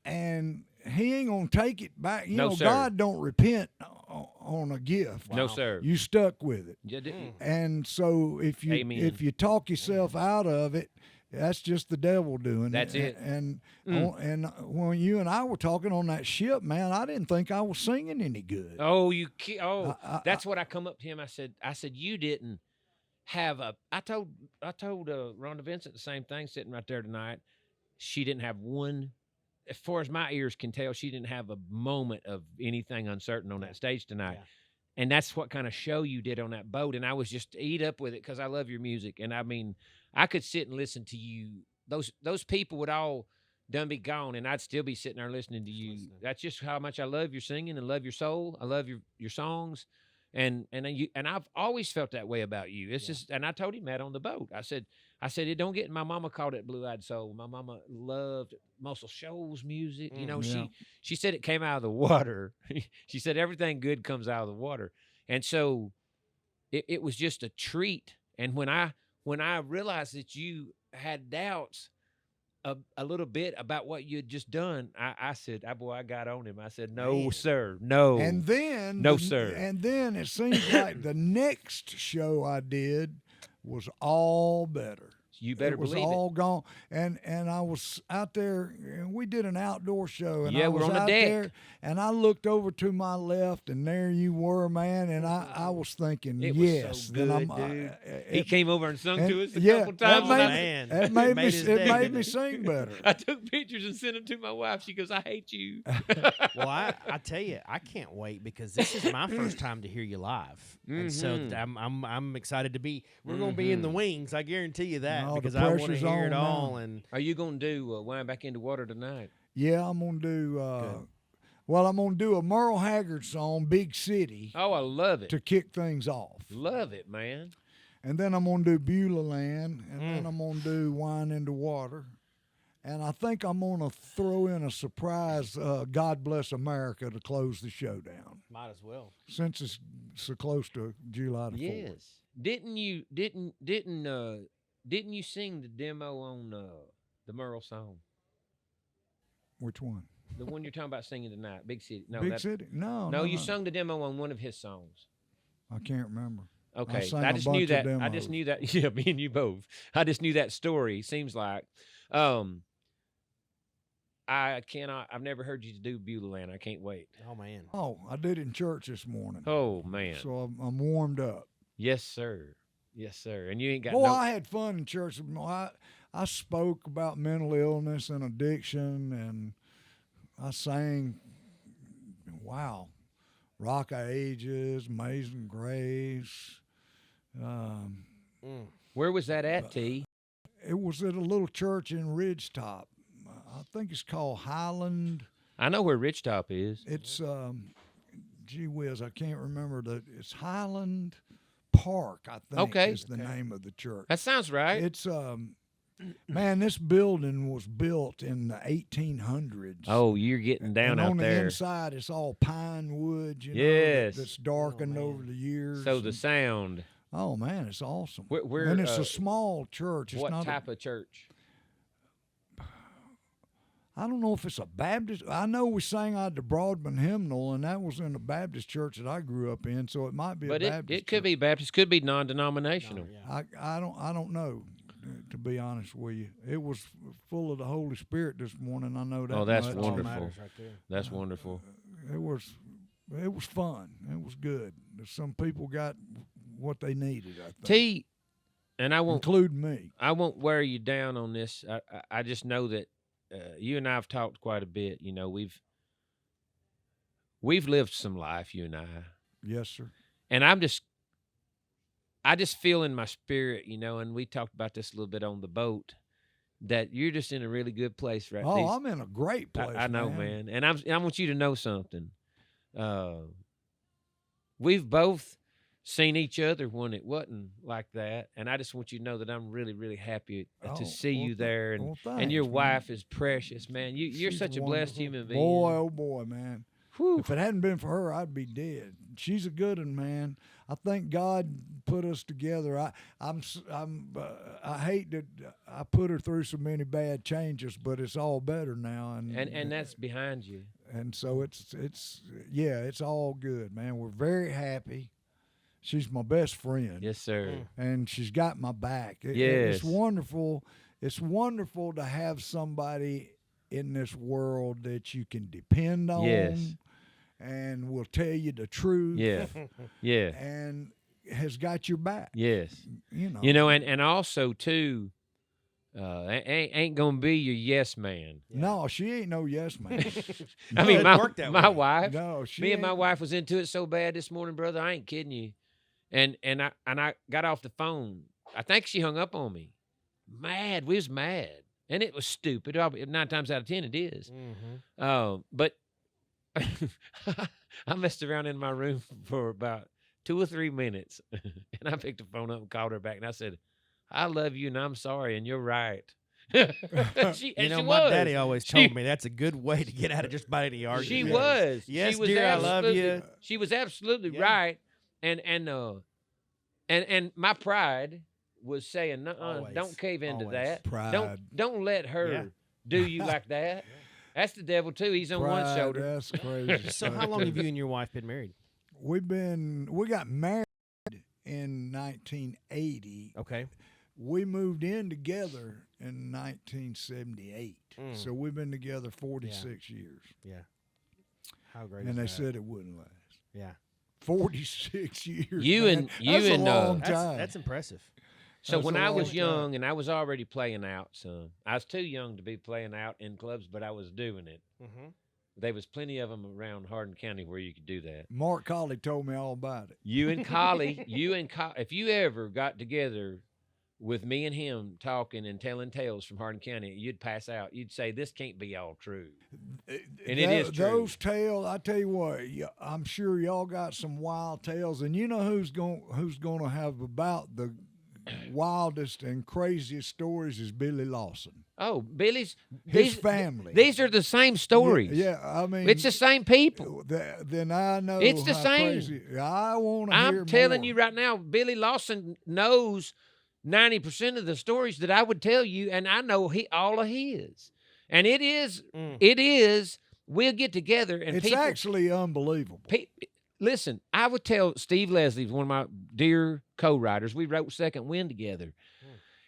and he ain't going to take it back. You No, know, sir. God don't repent on a gift. No, sir. You stuck with it. Yeah, And so if Amen. you talk yourself out of it, that's just the devil doing That's it. And when you and I were talking on that ship, man, I didn't think I was singing any good. Oh, I- that's what I come up to him. I said, you didn't have I told Rhonda Vincent the same thing sitting right there tonight. She didn't have one, as far as my ears can tell, she didn't have a moment of anything uncertain on that stage tonight. Yeah. And that's what kind of show you did on that boat. And I was just eat up with it because I love your music. And I mean, I could sit and listen to you. Those people would all done be gone, and I'd still be sitting there listening to you. That's just how much I love your singing and love your soul. I love your songs. And I've always felt that way about you. It's just, and I told him that on the boat. I said it don't get. My mama called it blue-eyed soul. My mama loved Muscle Shoals music. You know, Yeah. she said it came out of the water. She said everything good comes out of the water. And so it was just a treat. And when I realized that you had doubts a little bit about what you had just done, I said, boy, I got on him. I said, no, sir, no. And then, no, sir. And then it seems like the next show I did was all better. You better it was believe all gone, and I was out there, and we did an outdoor show, and Yeah, I we're was on the out deck. there, and I looked over to my left, and there you were, man, and I was thinking, It yes, was so good, then dude. He came over and sung and- to us a yeah, couple times. that and man. It made me, his it day, made didn't me it? sing better. I took pictures and sent them to my wife. She goes, I hate you. Well, I tell you, I can't wait because this is my first time to hear you live, and so I'm excited to be. We're going to be in the wings. I guarantee you that No, the because I want to pressure's hear it on all. now. And Are you going to do Wind Back into Water tonight? Yeah, I'm gonna do. I'm gonna do a Merle Haggard song, "Big City," Oh, I love it. to kick things off. Love it, man. And then I'm going to do Beulah Land, and then I'm going to do Wine into Water. And I think I'm going to throw in a surprise God Bless America to close the show down, might as well. since it's so close to July the 4th. Yes. Didn't you sing the demo on the Merle song? Which one? The one you're talking about singing tonight, Big City. No, Big City? No, No, you sung the demo on one of his songs. I can't remember. Okay, sang I a just knew bunch of that. I just demos. knew that. Yeah, me and you both. I just knew that story. Seems like, I've never heard you do Beulah Land. I can't wait. Oh man. Oh, I did in church this morning. Oh man. So I'm warmed up. Yes, sir. Yes, sir. And you ain't got Boy, no. I had fun in church. I spoke about mental illness and addiction, and I sang, wow, Rock of Ages, Amazing Grace. Where was that at, T? It was at a little church in Ridgetop. I think it's called Highland. I know where Ridgetop is. It's, gee whiz, I can't remember it's Highland Park, I think, Okay. is the name of the church. That sounds right. It's man, this building was built in the 1800s. Oh, you're getting down and out on the there. inside, it's all pine wood. Yes. That's darkened over the years. So the and- sound. oh man, it's awesome. Where, and it's a small church. It's What not type of church? I don't know if it's a Baptist. I know we sang out the Broadman hymnal, and that was in a Baptist church that I grew up in. So it might be But a Baptist. it could be Baptist, could be non-denominational. I don't know. To be honest with you, it was full of the Holy Spirit this morning. I know that. Oh, that's much. wonderful. Right there. That's wonderful. It was fun. It was good. Some people got what they needed, I think. T, and I won't including me. I won't wear you down on this. I just know that you and I have talked quite a bit. You know, we've lived some life, you and I. Yes, sir. And I just feel in my spirit, you know, and we talked about this a little bit on the boat, that you're just in a really good place right now. Oh, I'm in a great place. I know, man. And I want you to know something. We've both seen each other when it wasn't like that, and I just want you to know that I'm really, really happy to see you there, and thanks, your man. wife is precious, man. You're She's such a blessed wonderful. human being. Boy, oh boy, man. Whew. If it hadn't been for her, I'd be dead. She's a good one, man. I think God put us together. I hate that I put her through so many bad changes, but it's all better now, and that's behind you. and so it's all good, man. We're very happy. She's my best friend. Yes, sir. And she's got my back. Yes. It's wonderful. It's wonderful to have somebody in this world that you can depend on. Yes. And will tell you the truth. Yeah. Yeah. And has got your back. Yes. You know. You know, and also too, ain't gonna be your yes man. No, she ain't no yes man. I mean, Doesn't work that my way. wife. No, she Me and my ain't. wife was into it so bad this morning, brother. I ain't kidding you. And I got off the phone. I think she hung up on me. Mad. We was mad. And it was stupid. 9 times out of 10 it is. But I messed around in my room for about 2 or 3 minutes. And I picked the phone up and called her back. And I said, I love you and I'm sorry. And you're right. She My was. daddy always told me that's a good way to get out of just about any argument. She was. Yes, She was dear, I love you. She was absolutely Yeah. right. and my pride was saying, Always. don't cave into Always. that. Pride. Don't let her do you like that. That's the devil too. He's on one Pride, shoulder. That's crazy. So how long have you and your wife been married? We got married in 1980. Okay. We moved in together in 1978. So we've been together 46 years. Yeah. How great And is they that? said it wouldn't last. Yeah. 46 years. You man. and- That's you a and, long That's, time. that's impressive. So That's when a I was long young time. and I was already playing out some, I was too young to be playing out in clubs, but I was doing it. Mm-hmm. There was plenty of them around Hardin County where you could do that. Mark Colley told me all about it. You and Collie, if you ever got together with me and him talking and telling tales from Hardin County, you'd pass out. You'd say, this can't be all true. And it is true. Those tales, I tell you what, I'm sure y'all got some wild tales, and you know who's going to have about the wildest and craziest stories is Billy Lawson. Oh, Billy's His family. These are the same stories. Yeah, I mean, It's the same people. Then I know It's the how same. crazy. I want to hear I'm telling more. you right now, Billy Lawson knows 90% of the stories that I would tell you, and I know all of his. And it is, we'll get together and It's people, actually unbelievable. listen, I would tell Steve Leslie, one of my dear co-writers, we wrote Second Wind together.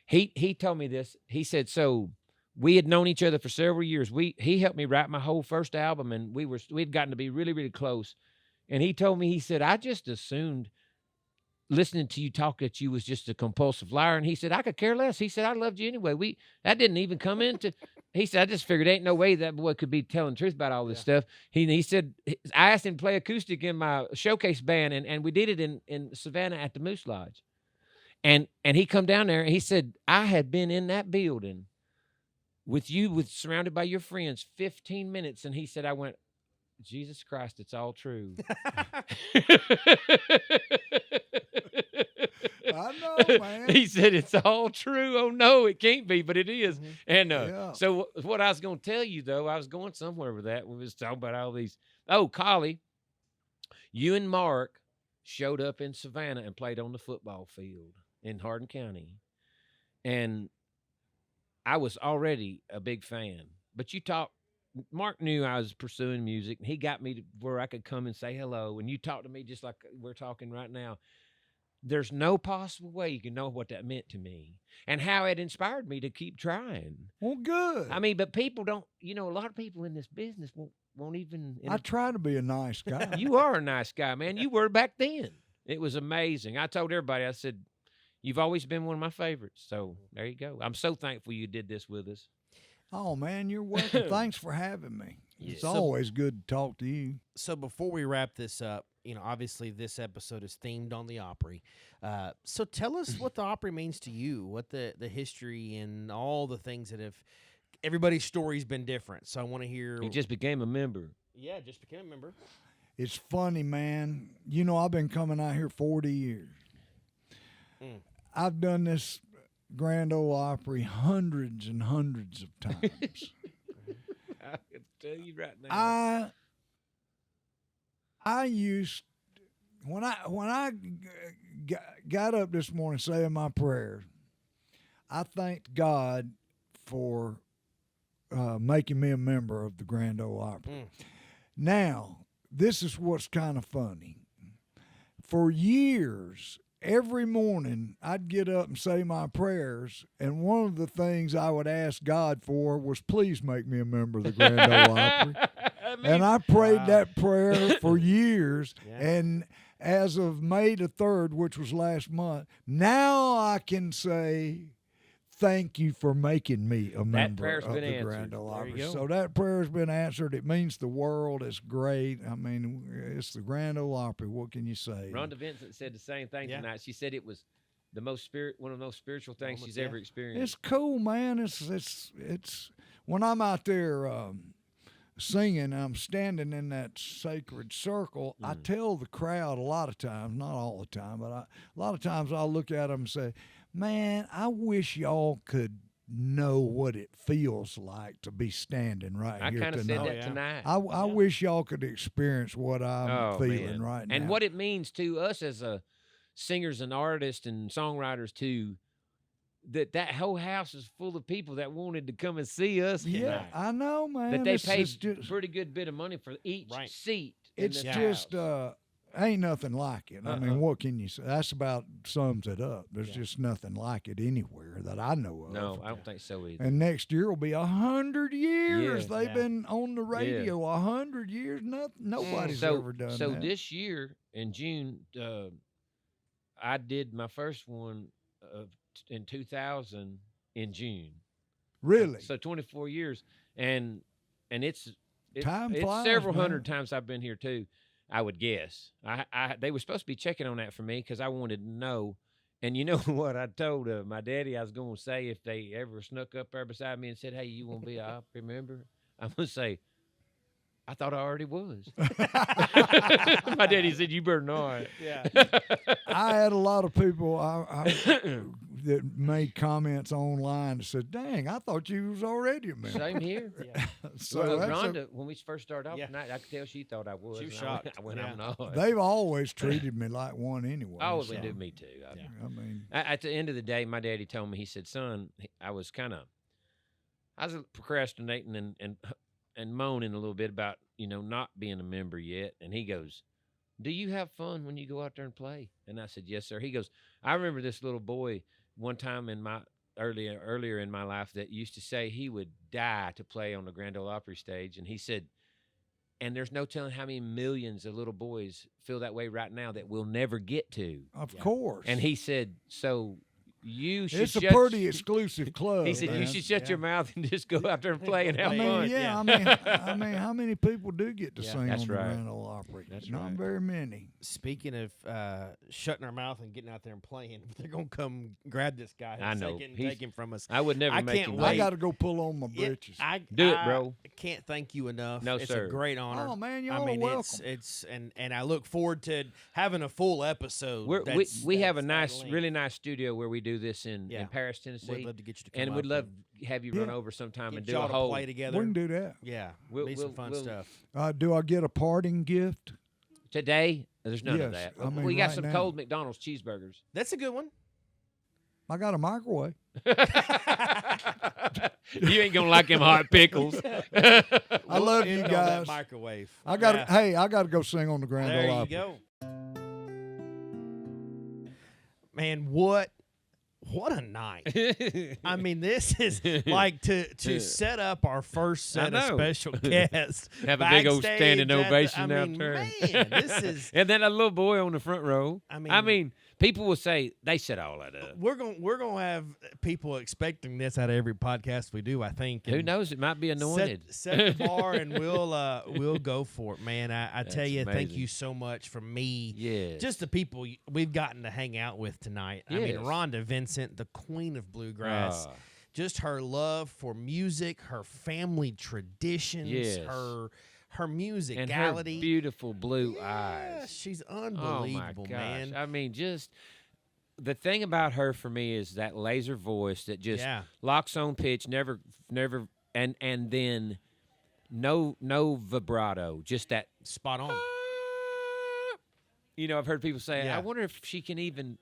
He told me this. He said, so we had known each other for several years. He helped me write my whole first album, and we'd gotten to be really, really close. And he told me, he said, I just assumed listening to you talk that you was just a compulsive liar. And he said, I could care less. He said, I loved you anyway. That didn't even come into, he said, I just figured ain't no way that boy could be telling the truth about all this stuff. He said, I asked him to play acoustic in my showcase band, and we did it in Savannah at the Moose Lodge. And he come down there and he said, I had been in that building with you, surrounded by your friends, 15 minutes. And he said, I went, Jesus Christ, it's all true. I know, man. He said, it's all true. Oh, no, it can't be, but it is. Mm-hmm. And Yeah. so what I was going to tell you, though, I was going somewhere with that. We was talking about all these. Oh, Collie, you and Mark showed up in Savannah and played on the football field in Hardin County. And I was already a big fan. But Mark knew I was pursuing music, and he got me to where I could come and say hello. And you talked to me just like we're talking right now. There's no possible way you can know what that meant to me and how it inspired me to keep trying. Well, good. I mean, but people don't, a lot of people in this business won't even. I try to be a nice guy. You are a nice guy, man. You were back then. It was amazing. I told everybody, I said, you've always been one of my favorites. So there you go. I'm so thankful you did this with us. Oh, man, you're welcome. Thanks for having me. It's So- always good to talk to you. So before we wrap this up, obviously this episode is themed on the Opry. So tell us what the Opry means to you, what the history and all the things that have. Everybody's story's been different, so I want to hear. He just became a member. Yeah, just became a member. It's funny, man. I've been coming out here 40 years. I've done this Grand Ole Opry hundreds and hundreds of times. I can tell you right now. I used when I got up this morning saying my prayers, I thanked God for making me a member of the Grand Ole Opry. Now, this is what's kind of funny. For years, every morning I'd get up and say my prayers, and one of the things I would ask God for was, please make me a member of the Grand Ole Opry. And I prayed that prayer for years, and as of May the 3rd, which was last month, now I can say, thank you for making me a member prayer's of been the answered. Grand Ole There you Opry. go. So that prayer's been answered. It means the world. It's great. I mean, it's the Grand Ole Opry. What can you say? Rhonda Vincent said the same thing Yeah. tonight. She said it was the one of the most spiritual things Moments, she's yeah. ever experienced. It's cool, man. It's when I'm out there singing, I'm standing in that sacred circle. I tell the crowd a lot of times, not all the time, but a lot of times I'll look at them and say, man, I wish y'all could know what it feels like to be standing right I here kind of said tonight. that tonight. I wish y'all could experience what I'm feeling man. right now. And what it means to us as singers and artists and songwriters too, that whole house is full of people that wanted to come and see us tonight. Yeah, I know, man. That they It's paid just- a pretty good bit of money for each seat. It's in this just house. ain't nothing like it. I mean, what can you say? That's about sums it up. There's just nothing like it anywhere that I know of. No, I don't think so either. And next year will be 100 years. Yeah. They've been on the radio 100 years. Nobody's ever done so that. this year in June, I did my first one in 2000 in June. Really? So 24 years, and it's Time flies, several man. hundred times I've been here too. I would guess. They were supposed to be checking on that for me because I wanted to know. And you know what I told my daddy I was going to say if they ever snuck up there beside me and said, "Hey, you want to be a Opry member?" I'm going to say, "I thought I already was." My daddy said, "You better not." Yeah. I had a lot of people that made comments online that said, "Dang, I thought you was already a member." Same here. Yeah. So Well, that's Rhonda, when we first started off Yeah. tonight, I could tell she thought I was. She was and I went- shocked. I went, Yeah. I'm not. they've always treated me like one anyway. Oh, so, they do me too. I mean, At the end of the day, my daddy told me, he said, "Son," I was procrastinating and moaning a little bit about, not being a member yet. And he goes, "Do you have fun when you go out there and play?" And I said, "Yes, sir." He goes, "I remember this little boy one time in my earlier in my life that used to say he would die to play on the Grand Ole Opry stage." And he said, "And there's no telling how many millions of little boys feel that way right now that we'll never get to." of course. And he said, "So you should it's a shut- pretty exclusive club. He said, "You man. should shut your mouth and just go out there and play and have I mean, fun." yeah, I mean, how many people do get to sing That's on the right. Grand Ole Opry? That's Not right. very many. Speaking of shutting our mouth and getting out there and playing, they're gonna come grab this guy. I know. and He's- take him from us. I would never I make can't him wait. I wait. got to go pull on my britches. Do it, bro. I can't thank you enough. No, it's sir. a great honor. Oh, man, y'all I are mean, welcome. it's and I look forward to having a full episode. We have a that's nice, that length. really nice studio where we do this in Yeah. Paris, Tennessee. We'd love to get you to come and up we'd love to have you run Yeah. over sometime and get do a y'all to whole. play together. We can do that. Yeah, We'll- be some we'll- fun we'll- stuff. Do I get a parting gift? Today, there's none of Yes, that. I mean, We got right some now. cold McDonald's cheeseburgers. That's a good one. I got a microwave. You ain't gonna like them hot pickles. I love you End on that guys. microwave. I got Yeah. Hey, I got to go sing on the Grand There Ole you Opry. go. Man, what a night. I mean, this is like to set up our first set of know. special guests. Have a big old backstage standing at the- ovation I out mean, there. Man, this is And then a little boy on the front row. I I mean- mean, people will say they set all that up. we're gonna have people expecting this out of every podcast we do, I think. Who and knows? It might be anointed. Set the bar and we'll go for it, man. I tell That's you, thank amazing. you so much from me. Yes. Just the people we've gotten to hang out with tonight. I mean, Yes. Rhonda Vincent, the queen of bluegrass. Ah. Just her love for music, her family traditions, Yes. her and her musicality. beautiful blue Yeah, eyes. she's Oh unbelievable, my gosh! man. I mean, just the thing about her for me is that laser voice that just Yeah. locks on pitch, never, and then no vibrato, just that. Spot on. I've heard people say, Yeah. "I wonder if she can even."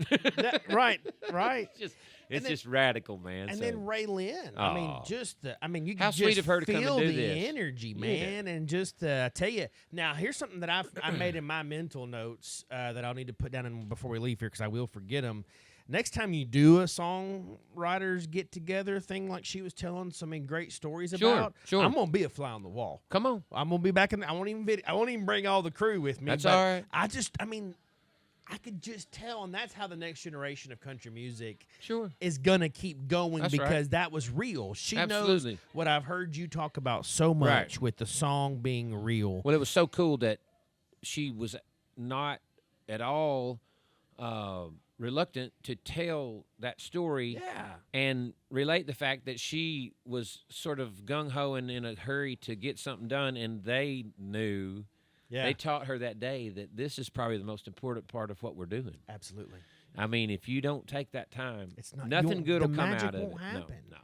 Right. It's then- just radical, man. And so. then RaeLynn. I mean, Aw. you How can sweet just of her to come and feel do the this. energy, man. And just tell you, now here's something that I made in my mental notes that I'll need to put down before we leave here because I will forget them. Next time you do a songwriters get together thing like she was telling some great stories about, sure. I'm gonna be a fly on the wall. Come on. I'm gonna be back in. I won't even bring all the crew with me. That's but all right. I could just tell, and that's how the next generation of country music Sure. is gonna keep going That's because right. that was real. She Absolutely. knows what I've heard you talk about so much Right. with the song being real. Well, it was so cool that she was not at all reluctant to tell that story Yeah. and relate the fact that she was sort of gung-ho and in a hurry to get something done, and they knew. Yeah. They taught her that day that this is probably the most important part of what we're doing. Absolutely. I mean, if you don't take that time, It's not- nothing you'll- good the will come magic out of won't it. happen. No.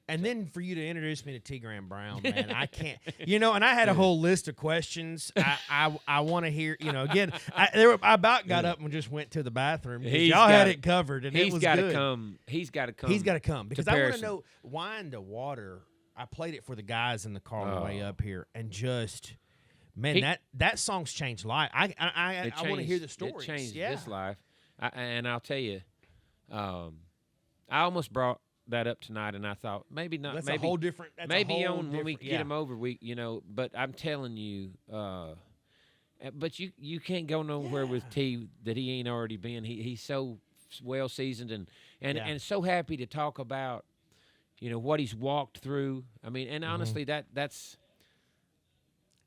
And then for you to introduce me to T. Graham Brown, man, I can't, and I had a whole list of questions. I want to hear, again, I about got up and just went to the bathroom. Y'all had it covered, and it was good. He's got to come. He's got to come because I want to know Wine to Water. I played it for the guys in the car on the way up here, and just, man, that song's changed life. I want to hear the stories. It changed his life, and I'll tell you, I almost brought that up tonight, and I thought maybe not. That's maybe a whole different. That's maybe a whole on when we different- get him over, But I'm telling you, but you can't go nowhere with T that he ain't already been. He's so well seasoned and so happy to talk about, what he's walked through. I mean, and honestly, that's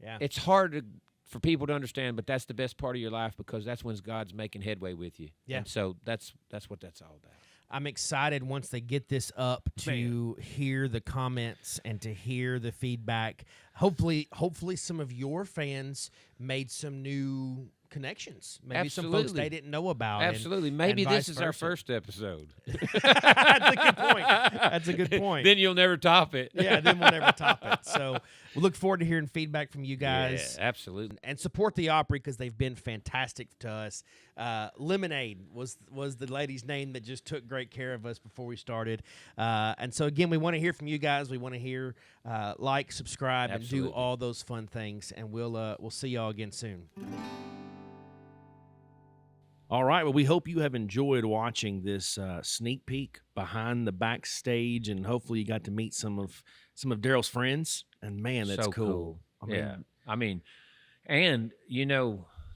it's hard for people to understand, but that's the best part of your life because that's when God's making headway with you. Yeah. And so that's what that's all about. I'm excited once they get this up to hear the comments and to hear the feedback. Hopefully some of your fans made some new connections. Maybe some folks they didn't know about. Absolutely. Maybe this is our first episode. That's a good point. That's a good point. Then you'll never top it. Yeah, then we'll never top it. So we look forward to hearing feedback from you guys. Yeah, absolutely. And support the Opry because they've been fantastic to us. Lemonade was the lady's name that just took great care of us before we started. And so, again, we want to hear from you guys. We want to hear, subscribe, and do all those fun things. And we'll see y'all again soon. All right. Well, we hope you have enjoyed watching this sneak peek behind the backstage, and hopefully you got to meet some of Darryl's friends. And man, that's so cool. I mean, and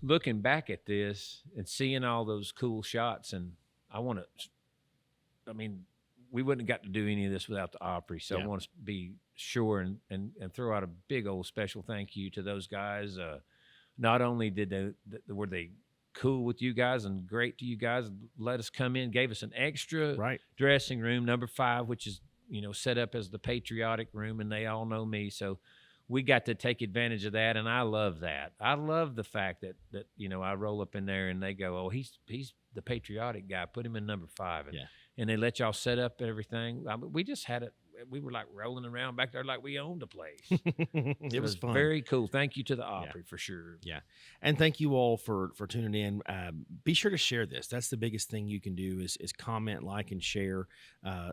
looking back at this and seeing all those cool shots, and we wouldn't have got to do any of this without the Opry. So I want to be sure and throw out a big old special thank you to those guys. Not only were they cool with you guys and great to you guys, let us come in, gave us an extra dressing room, number 5, which is set up as the patriotic room, and they all know me, so we got to take advantage of that, and I love that. I love the fact that I roll up in there and they go, oh, he's the patriotic guy, put him in number 5, and they let y'all set up everything. We just had it. We were like rolling around back there like we owned a place. It was fun. Very cool. Thank you to the Opry for sure. Yeah. And thank you all for tuning in. Be sure to share this. That's the biggest thing you can do is comment, like, and share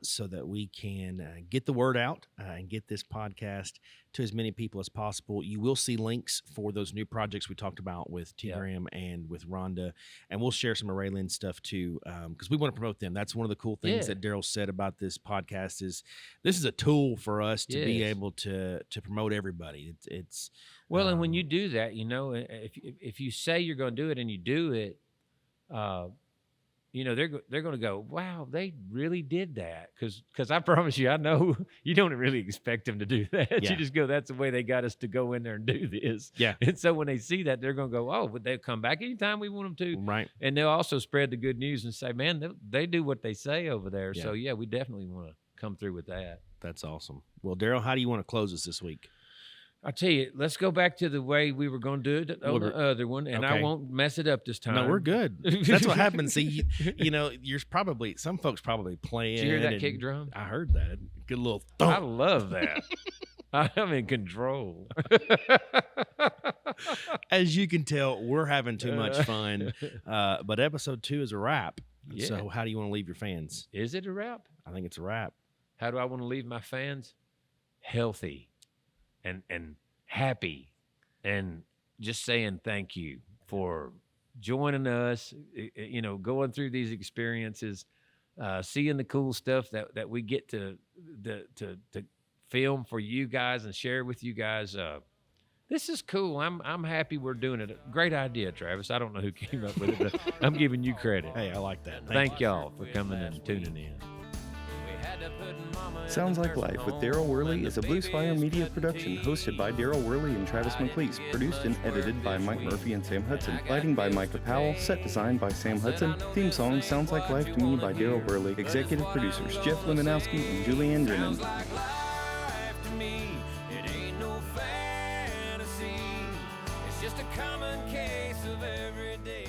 so that we can get the word out and get this podcast to as many people as possible. You will see links for those new projects we talked about with T. Graham and with Rhonda. And we'll share some of RaeLynn stuff too because we want to promote them. That's one of the cool things that Darryl said about this podcast is this is a tool for us to be able to promote everybody. It's well, and when you do that, if you say you're going to do it and you do it, they're going to go, wow, they really did that. Because I promise you, I know you don't really expect them to do that. You just go, that's the way they got us to go in there and do this. Yeah. And so when they see that, they're going to go, oh, but they'll come back anytime we want them to. Right. And they'll also spread the good news and say, man, they do what they say over there. Yeah. So, we definitely want to come through with that. That's awesome. Well, Darryl, how do you want to close us this week? I'll tell you, let's go back to the way we were going to do it on the other one, and I won't mess it up this time. No, we're good. That's what happens. See, you're probably, some folks probably playing. Did you hear that kick drum? I heard that. Good little thump. I love that. I'm in control. As you can tell, we're having too much fun. But episode 2 is a wrap. Yeah. So how do you want to leave your fans? Is it a wrap? I think it's a wrap. How do I want to leave my fans? Healthy. And happy, and just saying thank you for joining us, going through these experiences, seeing the cool stuff that we get to film for you guys and share with you guys. This is cool. I'm happy we're doing it. Great idea, Travis. I don't know who came up with it, but I'm giving you credit. Hey, I like that. Thank y'all for coming and tuning in. Sounds Like Life with Darryl Worley is a Bluesfire Media production hosted by Darryl Worley and Travis McLeese, produced and edited by Mike Murphy and Sam Hudson, lighting by Micah Powell, set design by Sam Hudson, theme song Sounds Like Life to Me by Darryl Worley, executive producers Jeff Lemanowski and Julianne Drennan. Just a common case of everyday